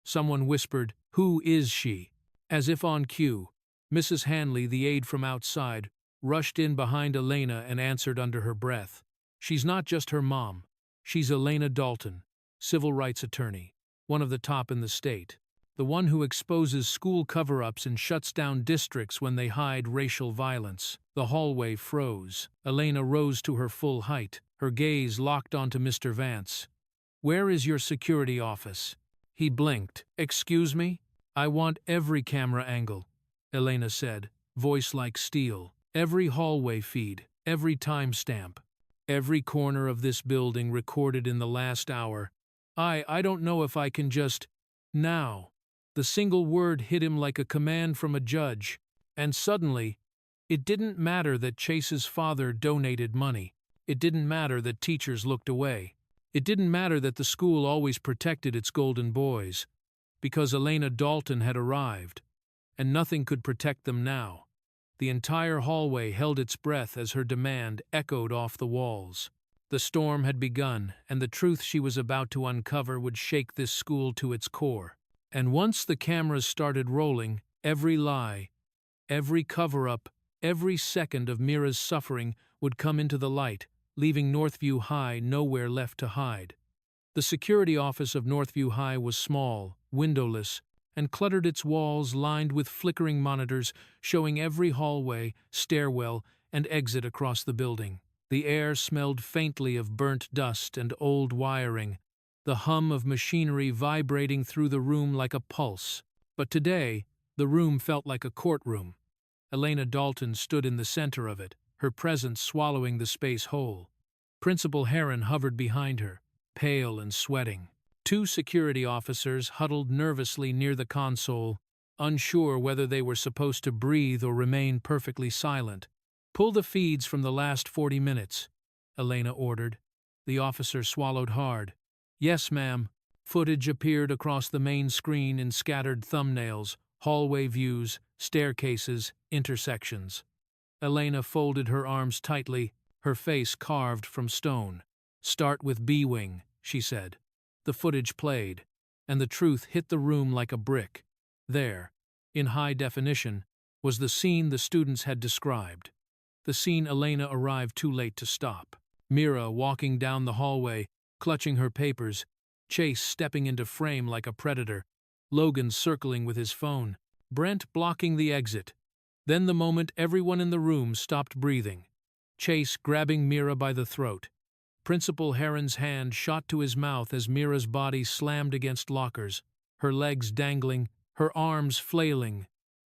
Someone whispered, "Who is she?" As if on cue, Mrs. Hanley, the aide from outside, rushed in behind Elena and answered under her breath. "She's not just her mom. She's Elena Dalton, civil rights attorney, one of the top in the state. The one who exposes school cover-ups and shuts down districts when they hide racial violence." The hallway froze. Elena rose to her full height, her gaze locked onto Mr. Vance. "Where is your security office?" He blinked. "Excuse me? I want every camera angle," Elena said, voice like steel. "Every hallway feed, every timestamp, every corner of this building recorded in the last hour. I don't know if I can just... now." The single word hit him like a command from a judge, and suddenly, it didn't matter that Chase's father donated money. It didn't matter that teachers looked away. It didn't matter that the school always protected its golden boys, because Elena Dalton had arrived, and nothing could protect them now. The entire hallway held its breath as her demand echoed off the walls. The storm had begun, and the truth she was about to uncover would shake this school to its core. And once the cameras started rolling, every lie, every cover-up, every second of Mira's suffering would come into the light, leaving Northview High nowhere left to hide. The security office of Northview High was small, windowless, and cluttered, its walls lined with flickering monitors showing every hallway, stairwell, and exit across the building. The air smelled faintly of burnt dust and old wiring, the hum of machinery vibrating through the room like a pulse. But today, the room felt like a courtroom. Elena Dalton stood in the center of it, her presence swallowing the space whole. Principal Heron hovered behind her, pale and sweating. Two security officers huddled nervously near the console, unsure whether they were supposed to breathe or remain perfectly silent. "Pull the feeds from the last 40 minutes, Elena ordered. The officer swallowed hard. "Yes, ma'am." Footage appeared across the main screen in scattered thumbnails, hallway views, staircases, intersections. Elena folded her arms tightly, her face carved from stone. "Start with B-Wing," she said. The footage played, and the truth hit the room like a brick. There, in high definition, was the scene the students had described. The scene Elena arrived too late to stop. Mira walking down the hallway, clutching her papers, Chase stepping into frame like a predator, Logan circling with his phone, Brent blocking the exit. Then the moment everyone in the room stopped breathing. Chase grabbing Mira by the throat. Principal Heron's hand shot to his mouth as Mira's body slammed against lockers, her legs dangling, her arms flailing,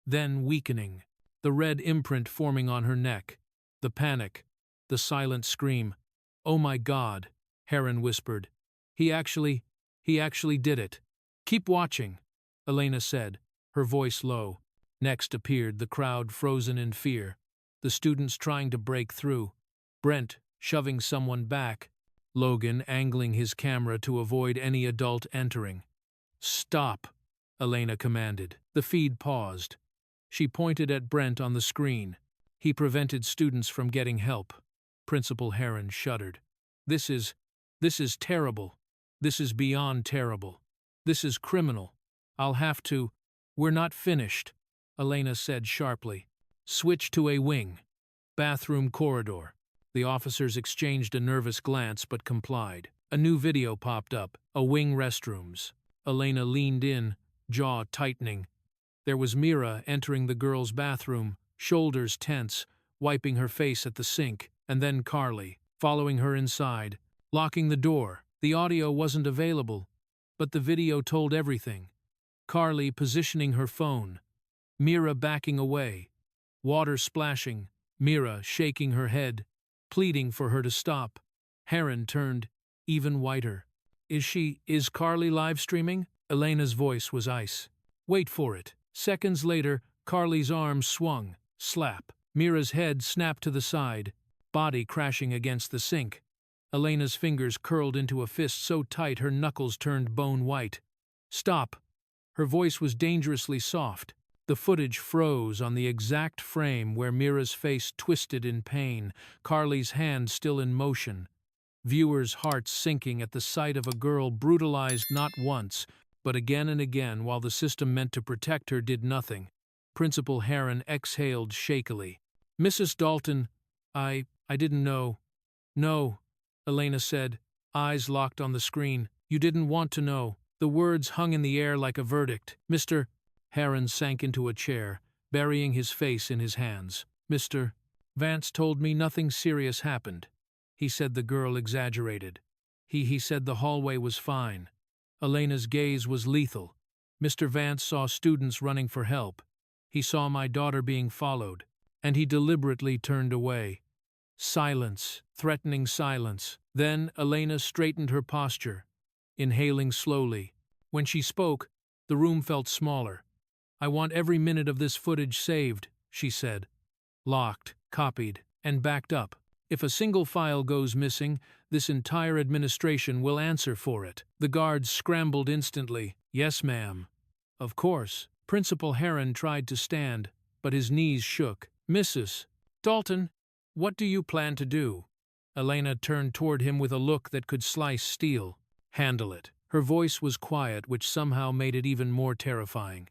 then weakening. The red imprint forming on her neck. The panic. The silent scream. "Oh my God," Heron whispered. He actually did it." "Keep watching," Elena said, her voice low. Next appeared the crowd frozen in fear, the students trying to break through, Brent shoving someone back, Logan angling his camera to avoid any adult entering. "Stop," Elena commanded. The feed paused. She pointed at Brent on the screen. He prevented students from getting help. Principal Heron shuddered. This is terrible. This is beyond terrible. This is criminal. I'll have to—" "We're not finished," Elena said sharply. "Switch to a wing. Bathroom corridor." The officers exchanged a nervous glance but complied. A new video popped up. A wing restrooms. Elena leaned in, jaw tightening. There was Mira entering the girls' bathroom, shoulders tense, wiping her face at the sink, and then Carly, following her inside, locking the door. The audio wasn't available, but the video told everything. Carly positioning her phone, Mira backing away, water splashing, Mira shaking her head, pleading for her to stop. Heron turned even whiter. Is Carly live streaming?" Elena's voice was ice. "Wait for it," Seconds later, Carly's arm swung. Slap. Mira's head snapped to the side, body crashing against the sink. Elena's fingers curled into a fist so tight her knuckles turned bone white. Stop. Her voice was dangerously soft. The footage froze on the exact frame where Mira's face twisted in pain, Carly's hand still in motion. Viewers' hearts sinking at the sight of a girl brutalized not once, but again and again while the system meant to protect her did nothing. Principal Heron exhaled shakily. "Mrs. Dalton, I didn't know." "No," Elena said, eyes locked on the screen. "You didn't want to know." The words hung in the air like a verdict. "Mr. Heron sank into a chair, burying his face in his hands. "Mr. Vance told me nothing serious happened. He said the girl exaggerated. He said the hallway was fine." Elena's gaze was lethal. "Mr. Vance saw students running for help. He saw my daughter being followed, and he deliberately turned away." Silence, threatening silence. Then Elena straightened her posture, inhaling slowly. When she spoke, the room felt smaller. "I want every minute of this footage saved," she said. "Locked, copied, and backed up. If a single file goes missing, this entire administration will answer for it." The guards scrambled instantly. "Yes, ma'am." "Of course." Principal Heron tried to stand, but his knees shook. "Mrs. Dalton, what do you plan to do?" Elena turned toward him with a look that could slice steel. "Handle it." Her voice was quiet, which somehow made it even more terrifying.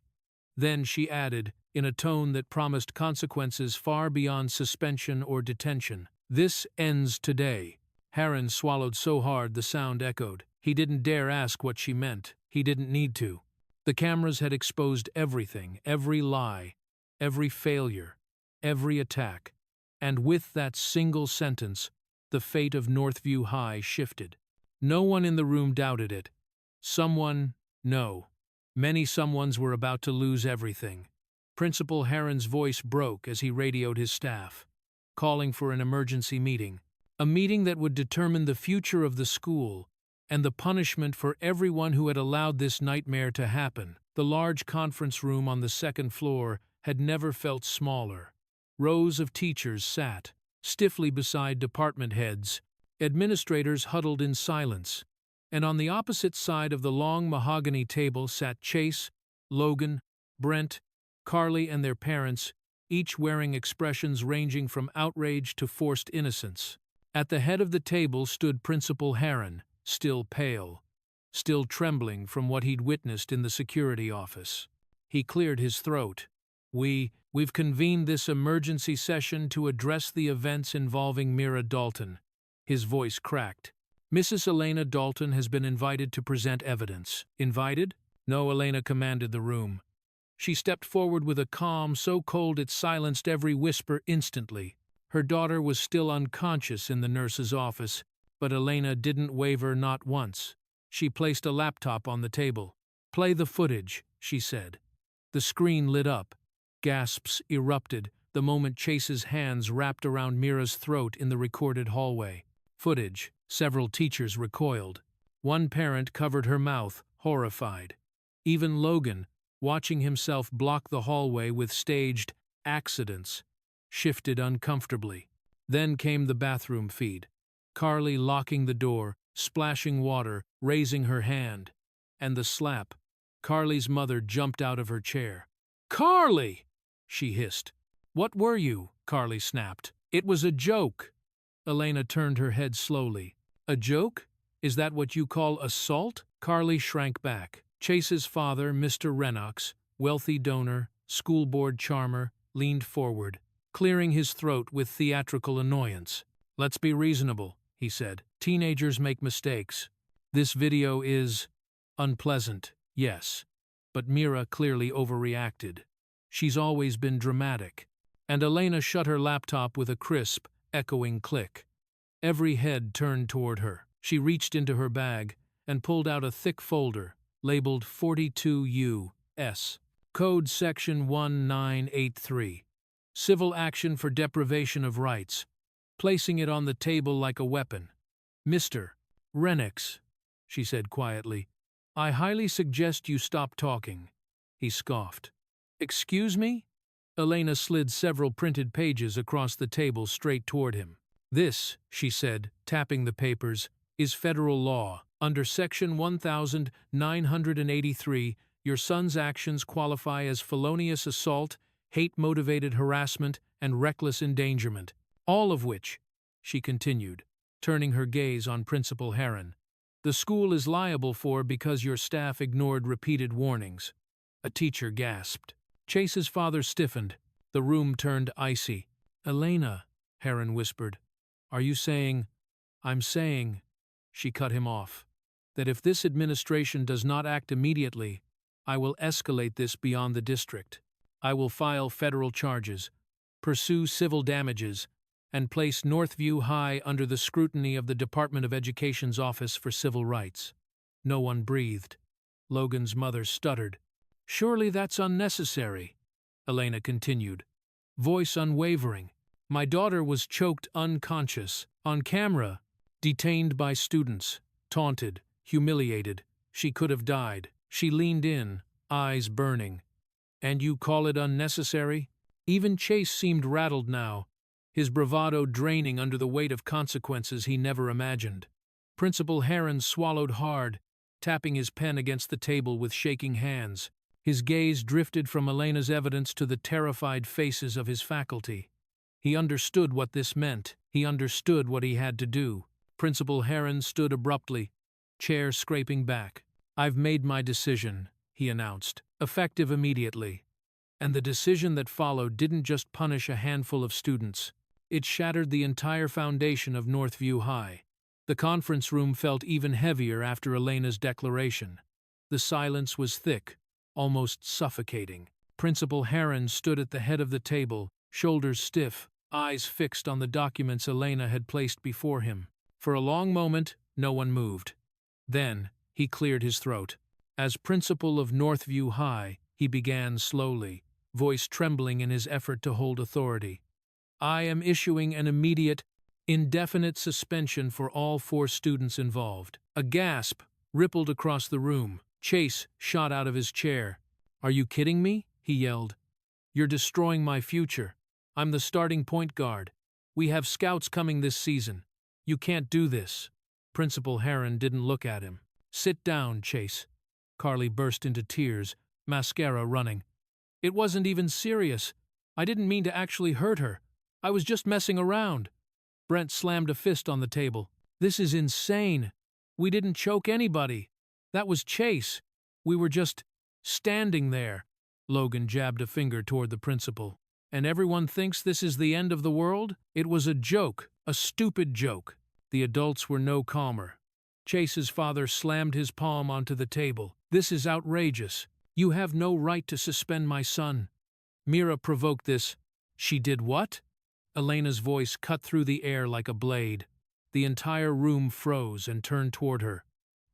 Then she added, in a tone that promised consequences far beyond suspension or detention, "This ends today." Heron swallowed so hard the sound echoed. He didn't dare ask what she meant. He didn't need to. The cameras had exposed everything, every lie, every failure, every attack. And with that single sentence, the fate of Northview High shifted. No one in the room doubted it. Many someones were about to lose everything. Principal Heron's voice broke as he radioed his staff, calling for an emergency meeting. A meeting that would determine the future of the school and the punishment for everyone who had allowed this nightmare to happen. The large conference room on the second floor had never felt smaller. Rows of teachers sat, stiffly beside department heads. Administrators huddled in silence. And on the opposite side of the long mahogany table sat Chase, Logan, Brent, Carly and their parents, each wearing expressions ranging from outrage to forced innocence. At the head of the table stood Principal Heron, still pale, still trembling from what he'd witnessed in the security office. He cleared his throat. We've convened this emergency session to address the events involving Mira Dalton." His voice cracked. "Mrs. Elena Dalton has been invited to present evidence." "Invited?" "No," Elena commanded the room. She stepped forward with a calm so cold it silenced every whisper instantly. Her daughter was still unconscious in the nurse's office, but Elena didn't waver not once. She placed a laptop on the table. "Play the footage," she said. The screen lit up. Gasps erupted the moment Chase's hands wrapped around Mira's throat in the recorded hallway. Footage. Several teachers recoiled. One parent covered her mouth, horrified. Even Logan, watching himself block the hallway with staged accidents, shifted uncomfortably. Then came the bathroom feed. Carly locking the door, splashing water, raising her hand. And the slap. Carly's mother jumped out of her chair. "Carly!" she hissed. "What were you?" Carly snapped. "It was a joke." Elena turned her head slowly. "A joke? Is that what you call assault?" Carly shrank back. Chase's father, Mr. Rennox, wealthy donor, school board charmer, leaned forward, clearing his throat with theatrical annoyance. "Let's be reasonable," he said. "Teenagers make mistakes. This video is unpleasant, yes, but Mira clearly overreacted. She's always been dramatic." And Elena shut her laptop with a crisp, echoing click. Every head turned toward her. She reached into her bag and pulled out a thick folder labeled 42U.S. Code Section 1983. Civil action for deprivation of rights, placing it on the table like a weapon. "Mr. Rennox," she said quietly, "I highly suggest you stop talking." He scoffed. Excuse me? Elena slid several printed pages across the table straight toward him. This, she said, tapping the papers, is federal law. Under Section 1983, your son's actions qualify as felonious assault, hate-motivated harassment, and reckless endangerment, all of which, she continued, turning her gaze on Principal Heron, the school is liable for because your staff ignored repeated warnings. A teacher gasped. Chase's father stiffened. The room turned icy. Elena, Heron whispered, are you saying— I'm saying, she cut him off, that if this administration does not act immediately, I will escalate this beyond the district. I will file federal charges, pursue civil damages, and place Northview High under the scrutiny of the Department of Education's Office for Civil Rights. No one breathed. Logan's mother stuttered. Surely that's unnecessary, Elena continued, voice unwavering. My daughter was choked unconscious, on camera, detained by students, taunted, humiliated. She could have died. She leaned in, eyes burning. And you call it unnecessary? Even Chase seemed rattled now, his bravado draining under the weight of consequences he never imagined. Principal Heron swallowed hard, tapping his pen against the table with shaking hands. His gaze drifted from Elena's evidence to the terrified faces of his faculty. He understood what this meant. He understood what he had to do. Principal Heron stood abruptly, chair scraping back. I've made my decision, he announced, effective immediately. And the decision that followed didn't just punish a handful of students. It shattered the entire foundation of Northview High. The conference room felt even heavier after Elena's declaration. The silence was thick, almost suffocating. Principal Heron stood at the head of the table, shoulders stiff, eyes fixed on the documents Elena had placed before him. For a long moment, no one moved. Then, he cleared his throat. As principal of Northview High, he began slowly, voice trembling in his effort to hold authority. I am issuing an immediate, indefinite suspension for all 4 students involved. A gasp rippled across the room. Chase shot out of his chair. Are you kidding me? He yelled. You're destroying my future. I'm the starting point guard. We have scouts coming this season. You can't do this. Principal Heron didn't look at him. Sit down, Chase. Carly burst into tears, mascara running. It wasn't even serious. I didn't mean to actually hurt her. I was just messing around. Brent slammed a fist on the table. This is insane. We didn't choke anybody. That was Chase. We were just standing there. Logan jabbed a finger toward the principal. And everyone thinks this is the end of the world? It was a joke, a stupid joke. The adults were no calmer. Chase's father slammed his palm onto the table. This is outrageous. You have no right to suspend my son. Mira provoked this. She did what? Elena's voice cut through the air like a blade. The entire room froze and turned toward her.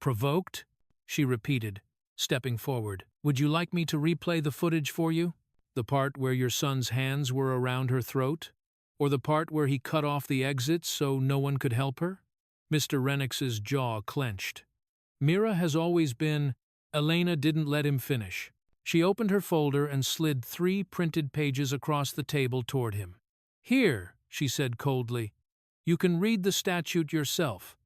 Provoked? She repeated, stepping forward. Would you like me to replay the footage for you? The part where your son's hands were around her throat? Or the part where he cut off the exits so no one could help her? Mr. Rennicks's jaw clenched. Mira has always been— Elena didn't let him finish. She opened her folder and slid 3 printed pages across the table toward him. Here, she said coldly. You can read the statute yourself.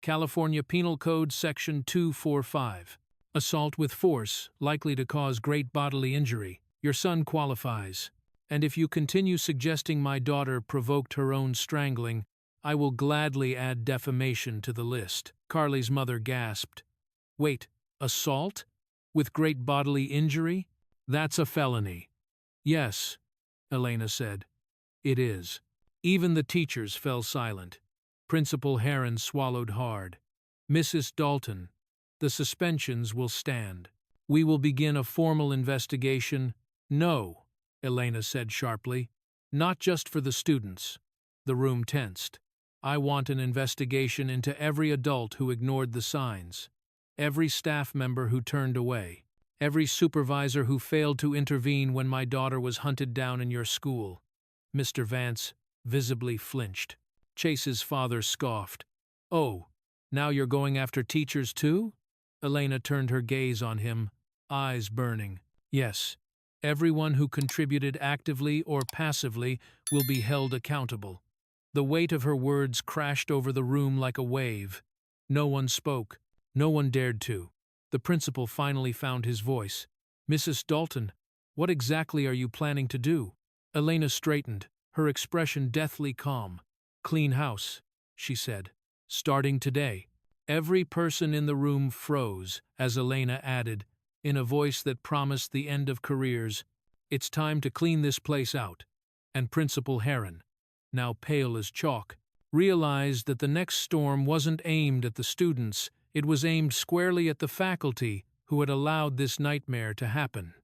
California Penal Code Section 245. Assault with force, likely to cause great bodily injury. Your son qualifies. And if you continue suggesting my daughter provoked her own strangling, I will gladly add defamation to the list. Carly's mother gasped. Wait, assault? With great bodily injury? That's a felony. Yes, Elena said. It is. Even the teachers fell silent. Principal Heron swallowed hard. Mrs. Dalton, the suspensions will stand. We will begin a formal investigation. No, Elena said sharply. Not just for the students. The room tensed. I want an investigation into every adult who ignored the signs. Every staff member who turned away. Every supervisor who failed to intervene when my daughter was hunted down in your school. Mr. Vance visibly flinched. Chase's father scoffed. Oh, now you're going after teachers too? Elena turned her gaze on him, eyes burning. Yes, Everyone who contributed actively or passively will be held accountable. The weight of her words crashed over the room like a wave. No one spoke. No one dared to. The principal finally found his voice. "Mrs. Dalton, what exactly are you planning to do?" Elena straightened, her expression deathly calm. "Clean house," she said. "Starting today." Every person in the room froze as Elena added, in a voice that promised the end of careers, "It's time to clean this place out." And Principal Heron, now pale as chalk, realized that the next storm wasn't aimed at the students, it was aimed squarely at the faculty who had allowed this nightmare to happen.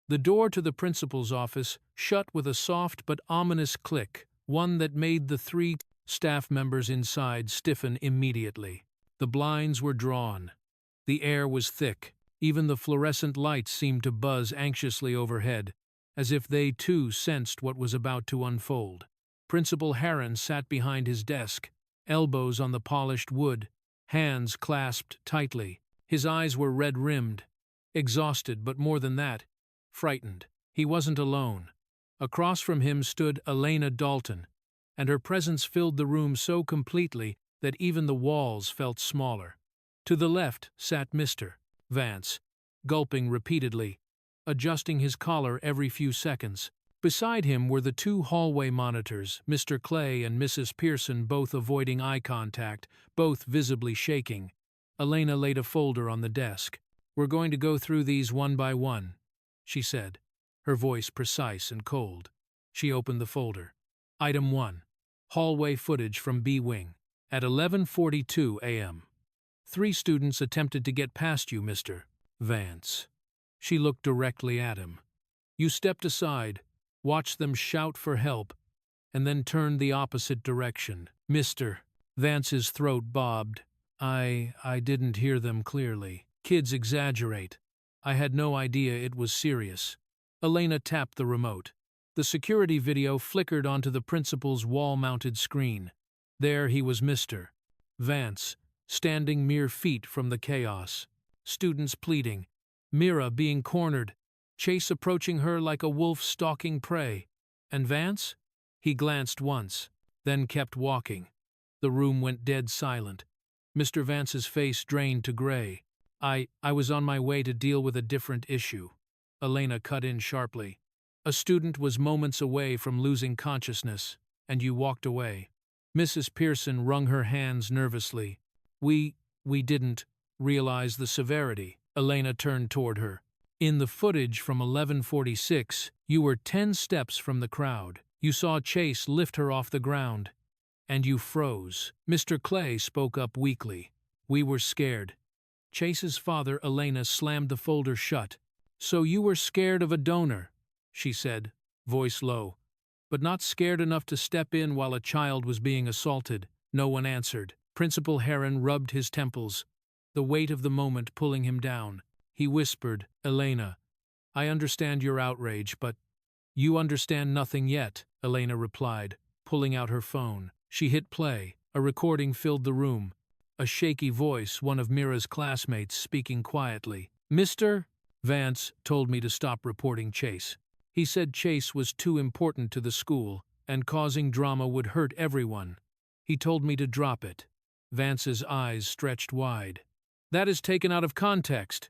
The door to the principal's office shut with a soft but ominous click, one that made the 3 staff members inside stiffen immediately. The blinds were drawn. The air was thick. Even the fluorescent lights seemed to buzz anxiously overhead, as if they too sensed what was about to unfold. Principal Heron sat behind his desk, elbows on the polished wood, hands clasped tightly. His eyes were red-rimmed, exhausted, but more than that, frightened. He wasn't alone. Across from him stood Elena Dalton, and her presence filled the room so completely that even the walls felt smaller. To the left sat Mr. Vance, gulping repeatedly, adjusting his collar every few seconds. Beside him were the 2 hallway monitors, Mr. Clay and Mrs. Pearson, both avoiding eye contact, both visibly shaking. Elena laid a folder on the desk. "We're going to go through these one by one," she said, her voice precise and cold. She opened the folder. Item 1. Hallway footage from B Wing. At 11:42 a.m. 3 students attempted to get past you, Mr. Vance. She looked directly at him. You stepped aside, watched them shout for help, and then turned the opposite direction. Mr. Vance's throat bobbed. I didn't hear them clearly. Kids exaggerate. I had no idea it was serious. Elena tapped the remote. The security video flickered onto the principal's wall-mounted screen. There he was, Mr. Vance, standing mere feet from the chaos. Students pleading. Mira being cornered. Chase approaching her like a wolf stalking prey. And Vance? He glanced once, then kept walking. The room went dead silent. Mr. Vance's face drained to gray. I was on my way to deal with a different issue. Elena cut in sharply. A student was moments away from losing consciousness, and you walked away. Mrs. Pearson wrung her hands nervously. We didn't realize the severity. Elena turned toward her. In the footage from 11:46, you were 10 steps from the crowd. You saw Chase lift her off the ground, and you froze. Mr. Clay spoke up weakly. We were scared. Chase's father, Elena, slammed the folder shut. So you were scared of a donor, she said, voice low, but not scared enough to step in while a child was being assaulted. No one answered. Principal Heron rubbed his temples, the weight of the moment pulling him down. He whispered, Elena, I understand your outrage, but you understand nothing yet, Elena replied, pulling out her phone. She hit play. A recording filled the room. A shaky voice, one of Mira's classmates, speaking quietly. Mr. Vance told me to stop reporting Chase. He said Chase was too important to the school, and causing drama would hurt everyone. He told me to drop it. Vance's eyes stretched wide. That is taken out of context.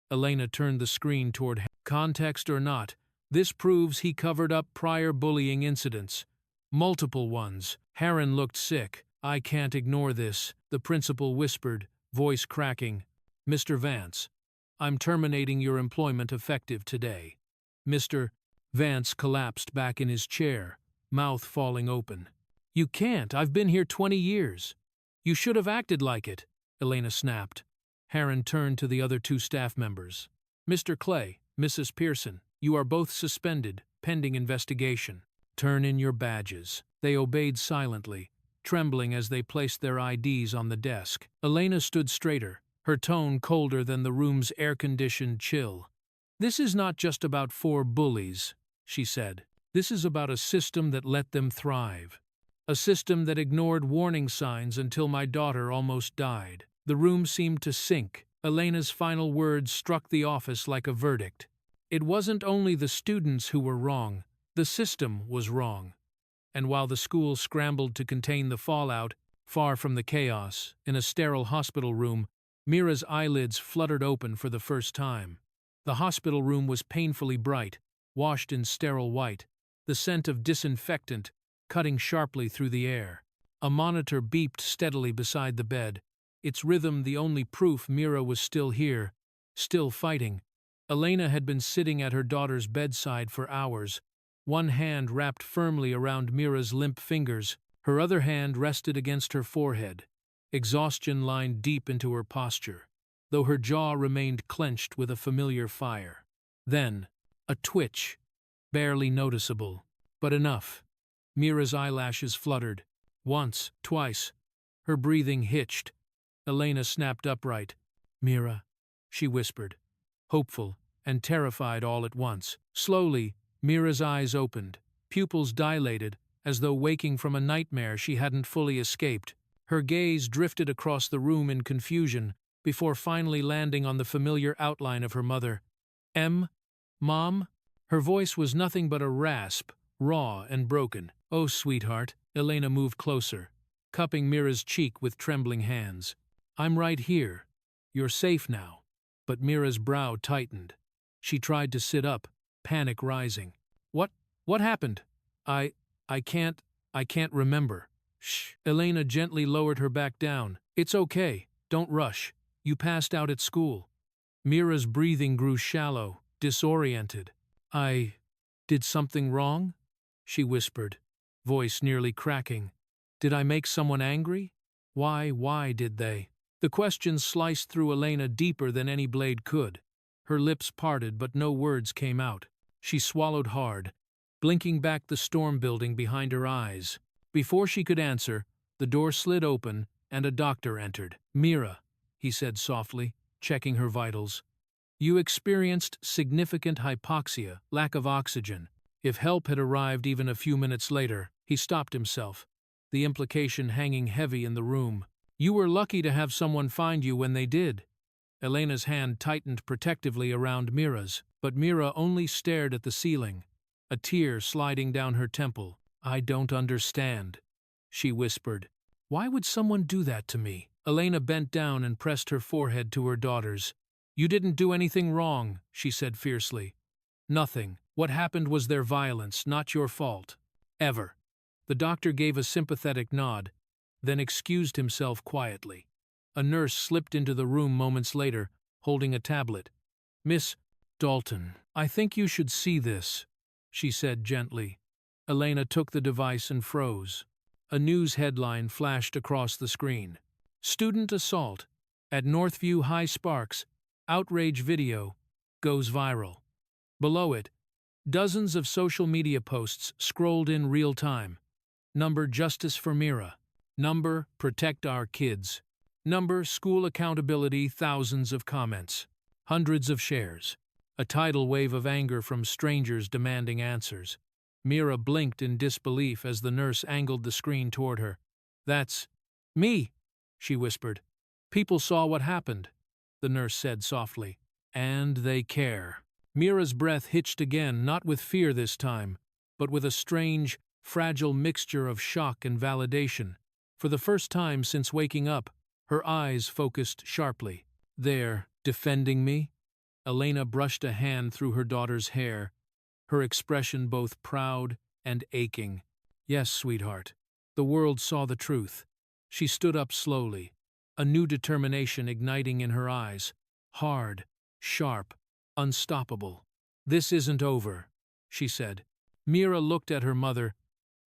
Elena turned the screen toward him. Context or not, this proves he covered up prior bullying incidents. Multiple ones. Heron looked sick. I can't ignore this, the principal whispered, voice cracking. Mr. Vance, I'm terminating your employment effective today. Mr. Vance collapsed back in his chair, mouth falling open. You can't, I've been here 20 years. You should have acted like it, Elena snapped. Heron turned to the other 2 staff members. Mr. Clay, Mrs. Pearson, you are both suspended, pending investigation. Turn in your badges. They obeyed silently, trembling as they placed their IDs on the desk. Elena stood straighter, her tone colder than the room's air-conditioned chill. This is not just about 4 bullies, she said. This is about a system that let them thrive. A system that ignored warning signs until my daughter almost died. The room seemed to sink. Elena's final words struck the office like a verdict. It wasn't only the students who were wrong, the system was wrong. And while the school scrambled to contain the fallout, far from the chaos, in a sterile hospital room, Mira's eyelids fluttered open for the first time. The hospital room was painfully bright, washed in sterile white, the scent of disinfectant cutting sharply through the air. A monitor beeped steadily beside the bed, its rhythm the only proof Mira was still here, still fighting. Elena had been sitting at her daughter's bedside for hours, one hand wrapped firmly around Mira's limp fingers, her other hand rested against her forehead. Exhaustion lined deep into her posture, though her jaw remained clenched with a familiar fire. Then, a twitch, barely noticeable, but enough. Mira's eyelashes fluttered. Once, twice. Her breathing hitched. Elena snapped upright. "Mira," she whispered, hopeful and terrified all at once. Slowly, Mira's eyes opened, pupils dilated, as though waking from a nightmare she hadn't fully escaped. Her gaze drifted across the room in confusion, before finally landing on the familiar outline of her mother. Mom?" Her voice was nothing but a rasp, raw and broken. "Oh, sweetheart." Elena moved closer, cupping Mira's cheek with trembling hands. "I'm right here. You're safe now." But Mira's brow tightened. She tried to sit up, panic rising. What happened? I can't remember." "Shh." Elena gently lowered her back down. "It's okay. Don't rush. You passed out at school." Mira's breathing grew shallow, disoriented. "I did something wrong?" she whispered, voice nearly cracking. "Did I make someone angry? Why did they?" The question sliced through Elena deeper than any blade could. Her lips parted, but no words came out. She swallowed hard, blinking back the storm building behind her eyes. Before she could answer, the door slid open and a doctor entered. "Mira," he said softly, checking her vitals. "You experienced significant hypoxia, lack of oxygen." If help had arrived even a few minutes later, he stopped himself, the implication hanging heavy in the room. "You were lucky to have someone find you when they did." Elena's hand tightened protectively around Mira's, but Mira only stared at the ceiling, a tear sliding down her temple. "I don't understand," she whispered. "Why would someone do that to me?" Elena bent down and pressed her forehead to her daughter's. "You didn't do anything wrong," she said fiercely. "Nothing. What happened was their violence, not your fault. Ever." The doctor gave a sympathetic nod, then excused himself quietly. A nurse slipped into the room moments later, holding a tablet. "Miss Dalton, I think you should see this," she said gently. Elena took the device and froze. A news headline flashed across the screen. "Student assault at Northview High Sparks. Outrage video goes viral." Below it, dozens of social media posts scrolled in real time. Number "Justice for Mira." Number "Protect our kids." Number "School accountability." Thousands of comments. Hundreds of shares. A tidal wave of anger from strangers demanding answers. Mira blinked in disbelief as the nurse angled the screen toward her. "That's me," she whispered. "People saw what happened," the nurse said softly. "And they care." Mira's breath hitched again, not with fear this time, but with a strange, fragile mixture of shock and validation. For the first time since waking up, her eyes focused sharply. "They're defending me?" Elena brushed a hand through her daughter's hair, her expression both proud and aching. "Yes, sweetheart." The world saw the truth. She stood up slowly, a new determination igniting in her eyes, hard, sharp, unstoppable. "This isn't over," she said. Mira looked at her mother,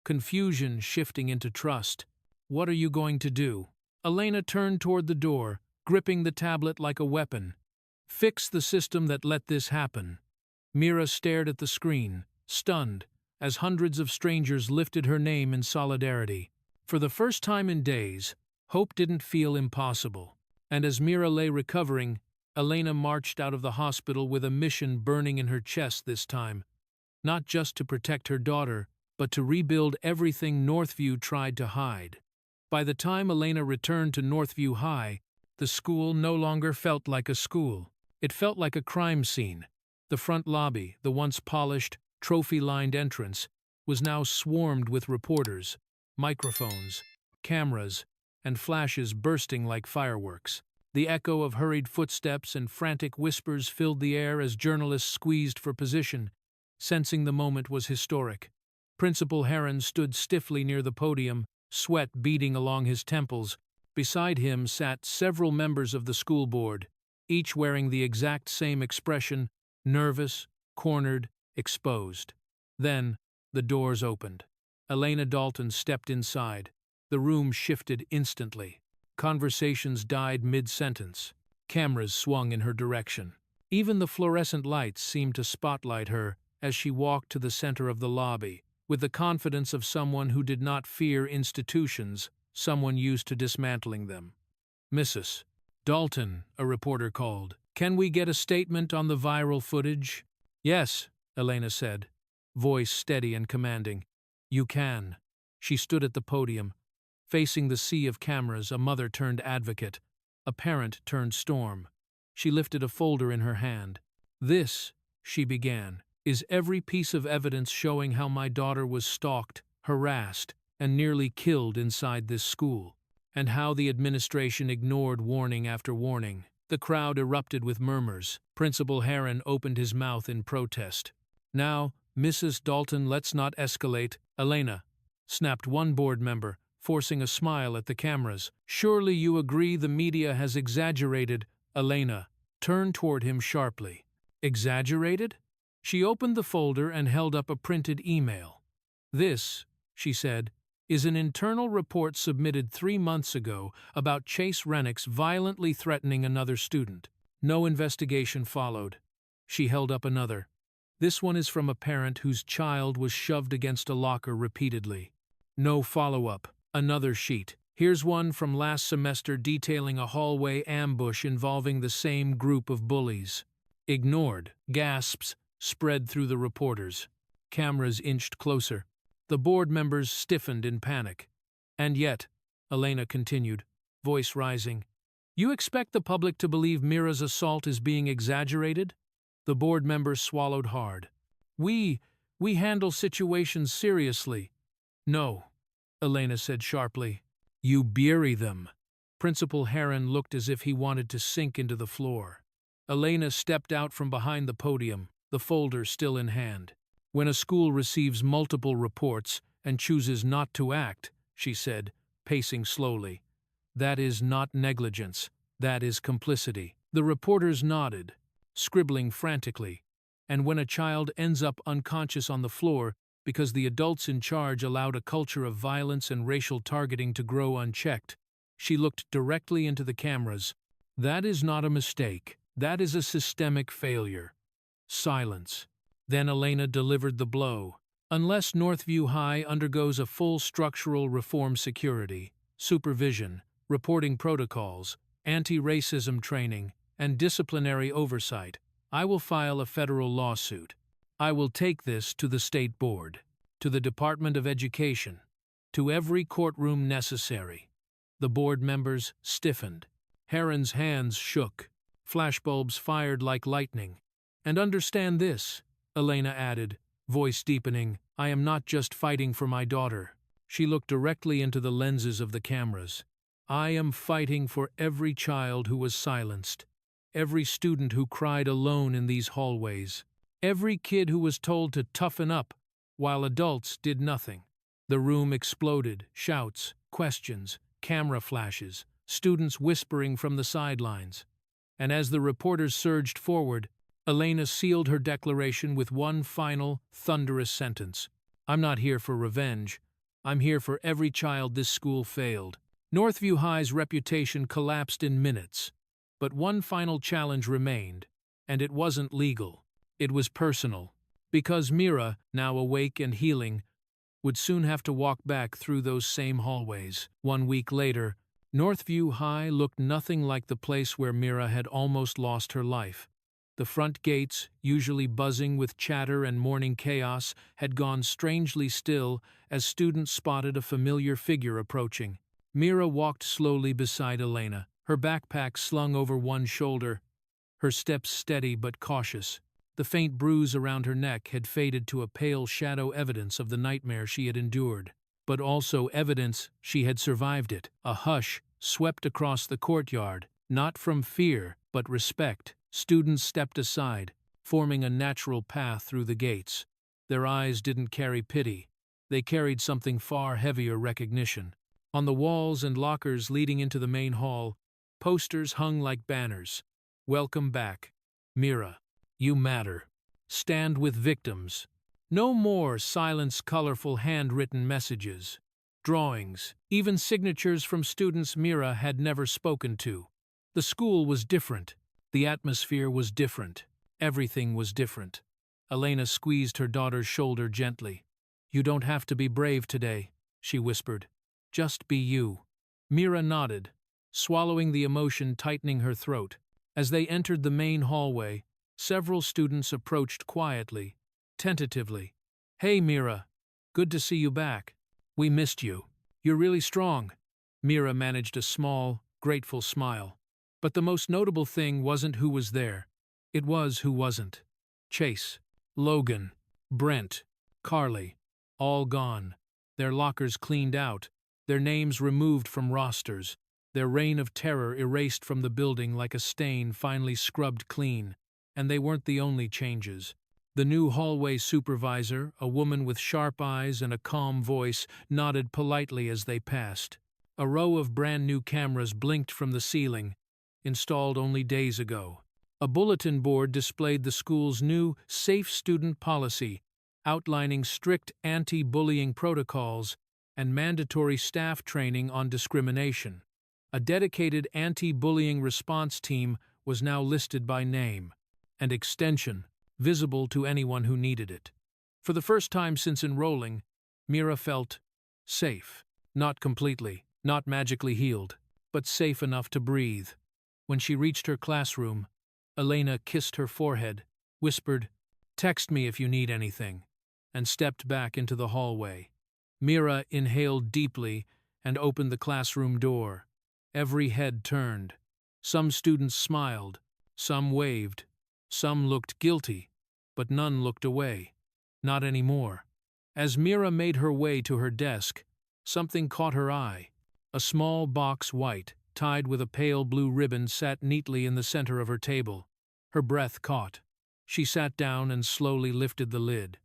confusion shifting into trust. "What are you going to do?" Elena turned toward the door, gripping the tablet like a weapon. "Fix the system that let this happen." Mira stared at the screen, stunned, as hundreds of strangers lifted her name in solidarity. For the first time in days, hope didn't feel impossible. And as Mira lay recovering, Elena marched out of the hospital with a mission burning in her chest this time. Not just to protect her daughter, but to rebuild everything Northview tried to hide. By the time Elena returned to Northview High, the school no longer felt like a school. It felt like a crime scene. The front lobby, the once polished, trophy-lined entrance, was now swarmed with reporters, microphones, cameras, and flashes bursting like fireworks. The echo of hurried footsteps and frantic whispers filled the air as journalists squeezed for position, sensing the moment was historic. Principal Heron stood stiffly near the podium, sweat beading along his temples. Beside him sat several members of the school board, each wearing the exact same expression, nervous, cornered, exposed. Then, the doors opened. Elena Dalton stepped inside. The room shifted instantly. Conversations died mid-sentence. Cameras swung in her direction. Even the fluorescent lights seemed to spotlight her as she walked to the center of the lobby, with the confidence of someone who did not fear institutions, someone used to dismantling them. "Mrs. Dalton," a reporter called, "can we get a statement on the viral footage?" "Yes," Elena said, voice steady and commanding. "You can." She stood at the podium, facing the sea of cameras, a mother turned advocate, a parent turned storm. She lifted a folder in her hand. "This," she began, "is every piece of evidence showing how my daughter was stalked, harassed, and nearly killed inside this school, and how the administration ignored warning after warning." The crowd erupted with murmurs. Principal Heron opened his mouth in protest. "Now, Mrs. Dalton, let's not escalate." "Elena," snapped one board member, forcing a smile at the cameras. "Surely you agree the media has exaggerated." Elena turned toward him sharply. "Exaggerated?" She opened the folder and held up a printed email. "This," she said, "is an internal report submitted 3 months ago about Chase Rennick's violently threatening another student. No investigation followed." She held up another. "This one is from a parent whose child was shoved against a locker repeatedly. No follow-up." Another sheet. "Here's one from last semester detailing a hallway ambush involving the same group of bullies." "Ignored." Gasps spread through the reporters. Cameras inched closer. The board members stiffened in panic. "And yet," Elena continued, voice rising, "you expect the public to believe Mira's assault is being exaggerated?" The board members swallowed hard. We handle situations seriously." "No," Elena said sharply. "You bury them." Principal Heron looked as if he wanted to sink into the floor. Elena stepped out from behind the podium, the folder still in hand. "When a school receives multiple reports and chooses not to act," she said, pacing slowly, "that is not negligence, that is complicity." The reporters nodded, scribbling frantically, and when a child ends up unconscious on the floor because the adults in charge allowed a culture of violence and racial targeting to grow unchecked, she looked directly into the cameras. "That is not a mistake. That is a systemic failure." Silence. Then Elena delivered the blow. "Unless Northview High undergoes a full structural reform, security, supervision, reporting protocols, anti-racism training, and disciplinary oversight, I will file a federal lawsuit. I will take this to the state board, to the Department of Education, to every courtroom necessary." The board members stiffened. Heron's hands shook. Flashbulbs fired like lightning. "And understand this," Elena added, voice deepening, "I am not just fighting for my daughter." She looked directly into the lenses of the cameras. "I am fighting for every child who was silenced, every student who cried alone in these hallways, every kid who was told to toughen up while adults did nothing." The room exploded, shouts, questions, camera flashes, students whispering from the sidelines. And as the reporters surged forward, Elena sealed her declaration with one final, thunderous sentence. "I'm not here for revenge. I'm here for every child this school failed." Northview High's reputation collapsed in minutes. But one final challenge remained, and it wasn't legal. It was personal, because Mira, now awake and healing, would soon have to walk back through those same hallways. 1 week later, Northview High looked nothing like the place where Mira had almost lost her life. The front gates, usually buzzing with chatter and morning chaos, had gone strangely still as students spotted a familiar figure approaching. Mira walked slowly beside Elena, her backpack slung over one shoulder, her steps steady but cautious. The faint bruise around her neck had faded to a pale shadow, evidence of the nightmare she had endured, but also evidence she had survived it. A hush swept across the courtyard, not from fear, but respect. Students stepped aside, forming a natural path through the gates. Their eyes didn't carry pity. They carried something far heavier: recognition. On the walls and lockers leading into the main hall, posters hung like banners. "Welcome back, Mira. You matter. Stand with victims." No more silence, colorful handwritten messages, drawings, even signatures from students Mira had never spoken to. The school was different. The atmosphere was different. Everything was different. Elena squeezed her daughter's shoulder gently. "You don't have to be brave today," she whispered. "Just be you." Mira nodded, swallowing the emotion tightening her throat. As they entered the main hallway, several students approached quietly, tentatively. "Hey, Mira. Good to see you back. We missed you. You're really strong." Mira managed a small, grateful smile. But the most notable thing wasn't who was there. It was who wasn't. Chase, Logan, Brent, Carly, all gone. Their lockers cleaned out, their names removed from rosters, their reign of terror erased from the building like a stain finally scrubbed clean. And they weren't the only changes. The new hallway supervisor, a woman with sharp eyes and a calm voice, nodded politely as they passed. A row of brand-new cameras blinked from the ceiling, installed only days ago. A bulletin board displayed the school's new Safe Student Policy, outlining strict anti-bullying protocols and mandatory staff training on discrimination. A dedicated anti-bullying response team was now listed by name and extension, visible to anyone who needed it. For the first time since enrolling, Mira felt safe. Not completely, not magically healed, but safe enough to breathe. When she reached her classroom, Elena kissed her forehead, whispered, "Text me if you need anything," and stepped back into the hallway. Mira inhaled deeply and opened the classroom door. Every head turned. Some students smiled, some waved, some looked guilty, but none looked away. Not anymore. As Mira made her way to her desk, something caught her eye. A small box, white, tied with a pale blue ribbon, sat neatly in the center of her table. Her breath caught. She sat down and slowly lifted the lid.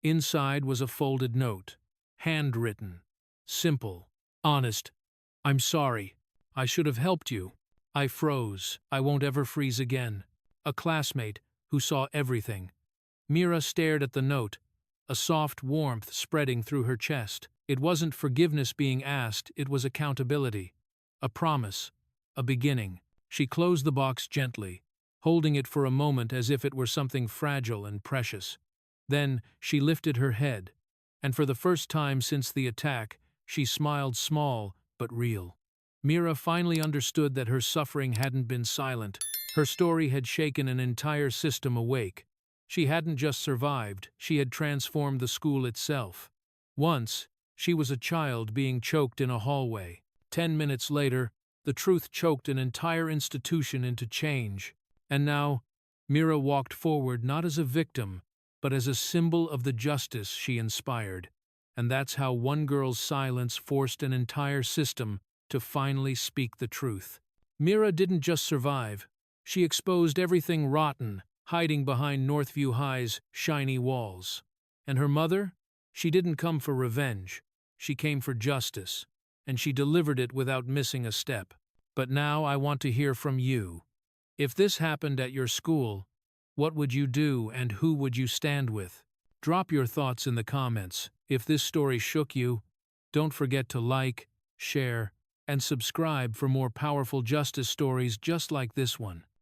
Inside was a folded note, handwritten, simple, honest. "I'm sorry. I should have helped you. I froze. I won't ever freeze again." A classmate who saw everything. Mira stared at the note, a soft warmth spreading through her chest. It wasn't forgiveness being asked, it was accountability. A promise, a beginning. She closed the box gently, holding it for a moment as if it were something fragile and precious. Then she lifted her head, and for the first time since the attack, she smiled, small but real. Mira finally understood that her suffering hadn't been silent. Her story had shaken an entire system awake. She hadn't just survived, she had transformed the school itself. Once, she was a child being choked in a hallway. 10 minutes later, the truth choked an entire institution into change. And now, Mira walked forward not as a victim, but as a symbol of the justice she inspired. And that's how one girl's silence forced an entire system to finally speak the truth. Mira didn't just survive. She exposed everything rotten, hiding behind Northview High's shiny walls. And her mother? She didn't come for revenge. She came for justice, and she delivered it without missing a step. But now I want to hear from you. If this happened at your school, what would you do and who would you stand with? Drop your thoughts in the comments. If this story shook you, don't forget to like, share, and subscribe for more powerful justice stories just like this one.